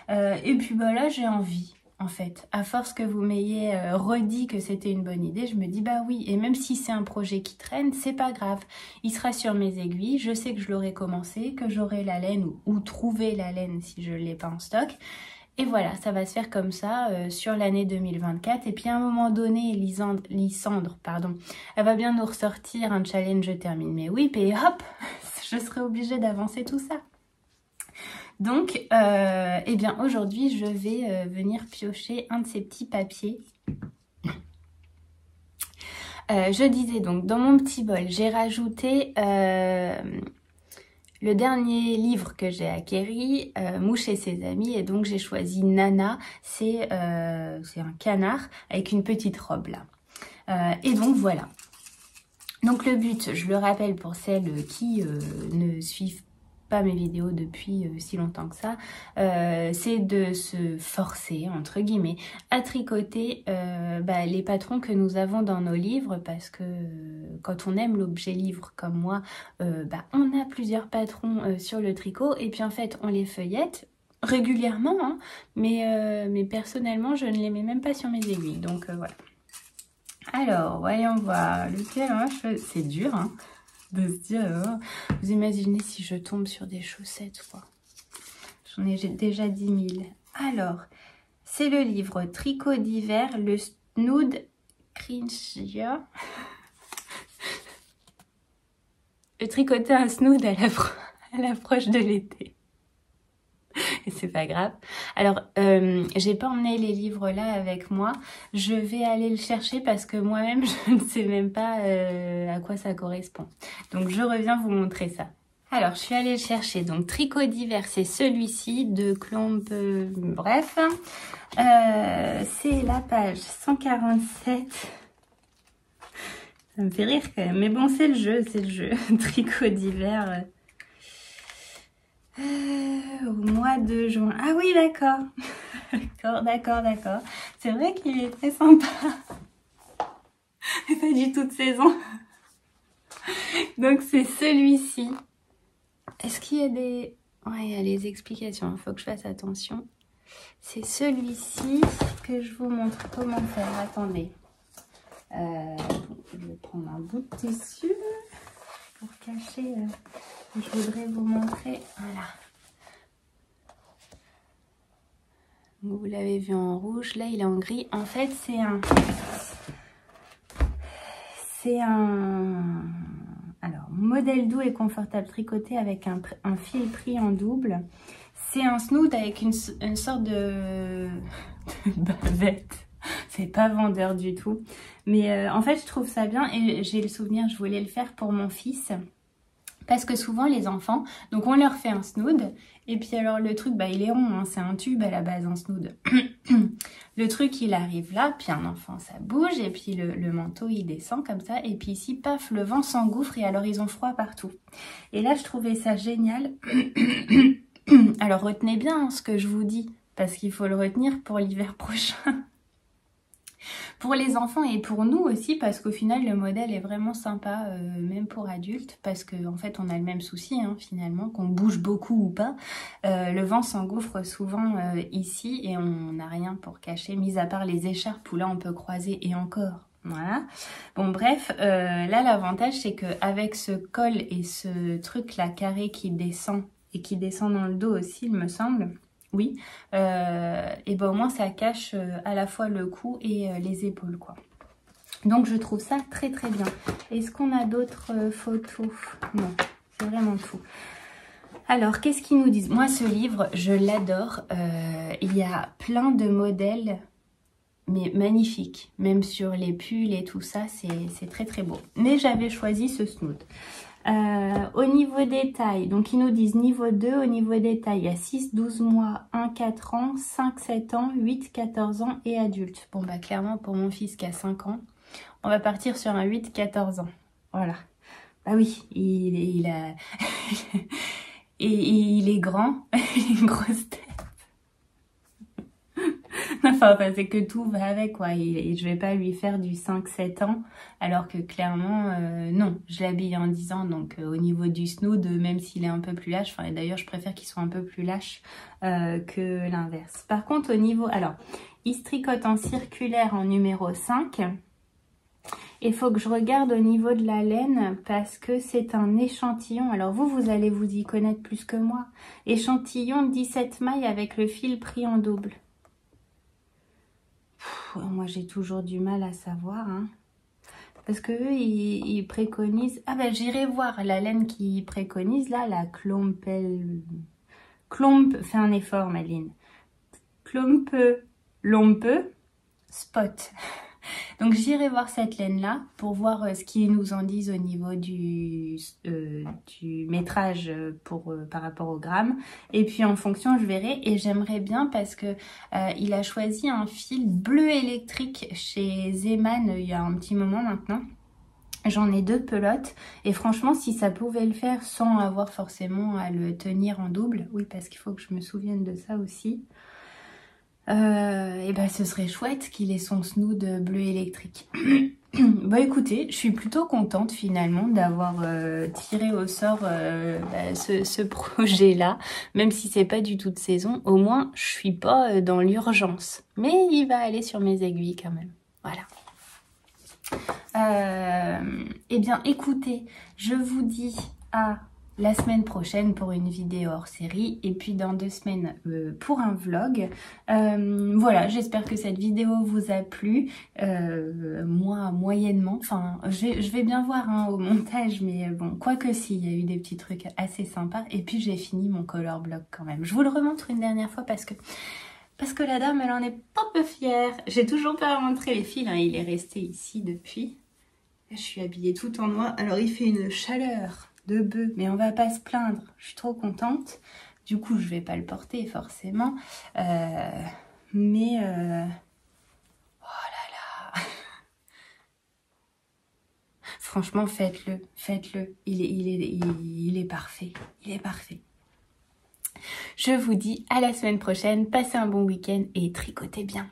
Et puis, bah là, j'ai envie. En fait, à force que vous m'ayez redit que c'était une bonne idée, je me dis bah oui, et même si c'est un projet qui traîne, c'est pas grave. Il sera sur mes aiguilles, je sais que je l'aurai commencé, que j'aurai la laine ou trouver la laine si je ne l'ai pas en stock. Et voilà, ça va se faire comme ça sur l'année 2024. Et puis à un moment donné, Lysandre, pardon, elle va bien nous ressortir un challenge je termine mes whips et hop, je serai obligée d'avancer tout ça. Donc, eh bien aujourd'hui, je vais venir piocher un de ces petits papiers. Je disais donc, dans mon petit bol, j'ai rajouté le dernier livre que j'ai acquéri, Mouche et ses amis, et donc j'ai choisi Nana. C'est un canard avec une petite robe là. Et donc voilà. Donc le but, je le rappelle pour celles qui ne suivent pas mes vidéos depuis si longtemps que ça, c'est de se forcer, entre guillemets, à tricoter les patrons que nous avons dans nos livres, parce que quand on aime l'objet livre comme moi, on a plusieurs patrons sur le tricot, et puis en fait on les feuillette régulièrement, hein, mais personnellement je ne les mets même pas sur mes aiguilles, donc voilà. Alors, voyons voir, lequel on va choisir. C'est dur, hein, de se dire, oh, vous imaginez si je tombe sur des chaussettes, quoi. J'en ai déjà 10 000. Alors, c'est le livre Tricot d'hiver, le Snood Cringia. Je tricotais un snood à l'approche de l'été. Et c'est pas grave. Alors, j'ai pas emmené les livres là avec moi. Je vais aller le chercher parce que moi-même, je ne sais même pas à quoi ça correspond. Donc, je reviens vous montrer ça. Alors, je suis allée le chercher. Donc, Tricot d'hiver, c'est celui-ci de Clombe. Bref, c'est la page 147. Ça me fait rire quand même. Mais bon, c'est le jeu, Tricot d'hiver. Au mois de juin. Ah oui, d'accord. D'accord. C'est vrai qu'il est très sympa. Mais pas du tout de saison. Donc c'est celui-ci. Est-ce qu'il y a des... Ouais, il y a les explications. Il faut que je fasse attention. C'est celui-ci que je vous montre comment faire. Attendez. Je vais prendre un bout de tissu pour cacher... Je voudrais vous montrer, voilà. Vous l'avez vu en rouge, là il est en gris. En fait, c'est un modèle doux et confortable tricoté avec un fil pris en double. C'est un snood avec une sorte de bavette. C'est pas vendeur du tout. Mais en fait, je trouve ça bien et j'ai le souvenir, je voulais le faire pour mon fils. Parce que souvent les enfants, donc on leur fait un snood, et puis alors le truc, il est rond, hein, c'est un tube à la base, un snood. Le truc il arrive là, puis un enfant ça bouge, et puis le manteau il descend comme ça, et puis ici, paf, le vent s'engouffre, et alors ils ont froid partout. Et là je trouvais ça génial. Alors retenez bien hein, ce que je vous dis, parce qu'il faut le retenir pour l'hiver prochain. Pour les enfants et pour nous aussi, parce qu'au final le modèle est vraiment sympa, même pour adultes, parce qu'en fait on a le même souci hein, finalement, qu'on bouge beaucoup ou pas. Le vent s'engouffre souvent ici et on n'a rien pour cacher, mis à part les écharpes où là on peut croiser et encore. Voilà. Bon bref, là l'avantage c'est qu'avec ce col et ce truc là carré qui descend et qui descend dans le dos aussi il me semble. Oui, et ben au moins ça cache à la fois le cou et les épaules quoi. Donc je trouve ça très très bien. Est-ce qu'on a d'autres photos? Non, c'est vraiment tout. Alors qu'est-ce qu'ils nous disent? Moi ce livre je l'adore, il y a plein de modèles mais magnifiques, même sur les pulls et tout ça, c'est très très beau. Mais j'avais choisi ce snood. Au niveau des tailles, donc ils nous disent niveau 2, au niveau des tailles, il y a 6, 12 mois, 1, 4 ans, 5, 7 ans, 8, 14 ans et adulte. Bon bah clairement pour mon fils qui a 5 ans, on va partir sur un 8, 14 ans. Voilà. Bah oui, il a... et il est grand, il a une grosse tête. Enfin, c'est que tout va avec, quoi. Et je vais pas lui faire du 5-7 ans, alors que clairement, non. Je l'habille en 10 ans, donc au niveau du snood, même s'il est un peu plus lâche, enfin, et d'ailleurs, je préfère qu'il soit un peu plus lâche que l'inverse. Par contre, au niveau... Alors, il se tricote en circulaire en numéro 5. Il faut que je regarde au niveau de la laine parce que c'est un échantillon. Alors vous allez vous y connaître plus que moi. Échantillon 17 mailles avec le fil pris en double. Moi j'ai toujours du mal à savoir. Hein. Parce que eux ils préconisent... Ah ben j'irai voir la laine qu'ils préconisent là, la Klompel... Fais un effort Maline. Lompe Spot. Donc j'irai voir cette laine-là pour voir ce qu'ils nous en disent au niveau du métrage par rapport au gramme. Et puis en fonction, je verrai. Et j'aimerais bien parce que il a choisi un fil bleu électrique chez Zeman il y a un petit moment maintenant. J'en ai 2 pelotes. Et franchement, si ça pouvait le faire sans avoir forcément à le tenir en double. Oui, parce qu'il faut que je me souvienne de ça aussi. Et ben ce serait chouette qu'il ait son snood bleu électrique. Bah écoutez, je suis plutôt contente finalement d'avoir tiré au sort ce projet-là, même si c'est pas du tout de saison. Au moins, je suis pas dans l'urgence, mais il va aller sur mes aiguilles quand même. Voilà. Eh bien, écoutez, je vous dis à la semaine prochaine pour une vidéo hors série et puis dans 2 semaines pour un vlog. Voilà, j'espère que cette vidéo vous a plu. Moi, moyennement. Enfin, je vais bien voir hein, au montage, mais bon, quoique si, il y a eu des petits trucs assez sympas. Et puis j'ai fini mon color block quand même. Je vous le remontre une dernière fois parce que la dame, elle en est pas peu fière. J'ai toujours pas montré les fils, hein, il est resté ici depuis. Je suis habillée tout en noir. Alors il fait une chaleur de bœuf, mais on va pas se plaindre. Je suis trop contente. Du coup, je vais pas le porter forcément. Oh là là. Franchement, faites-le. Il est parfait. Il est parfait. Je vous dis à la semaine prochaine. Passez un bon week-end et tricotez bien.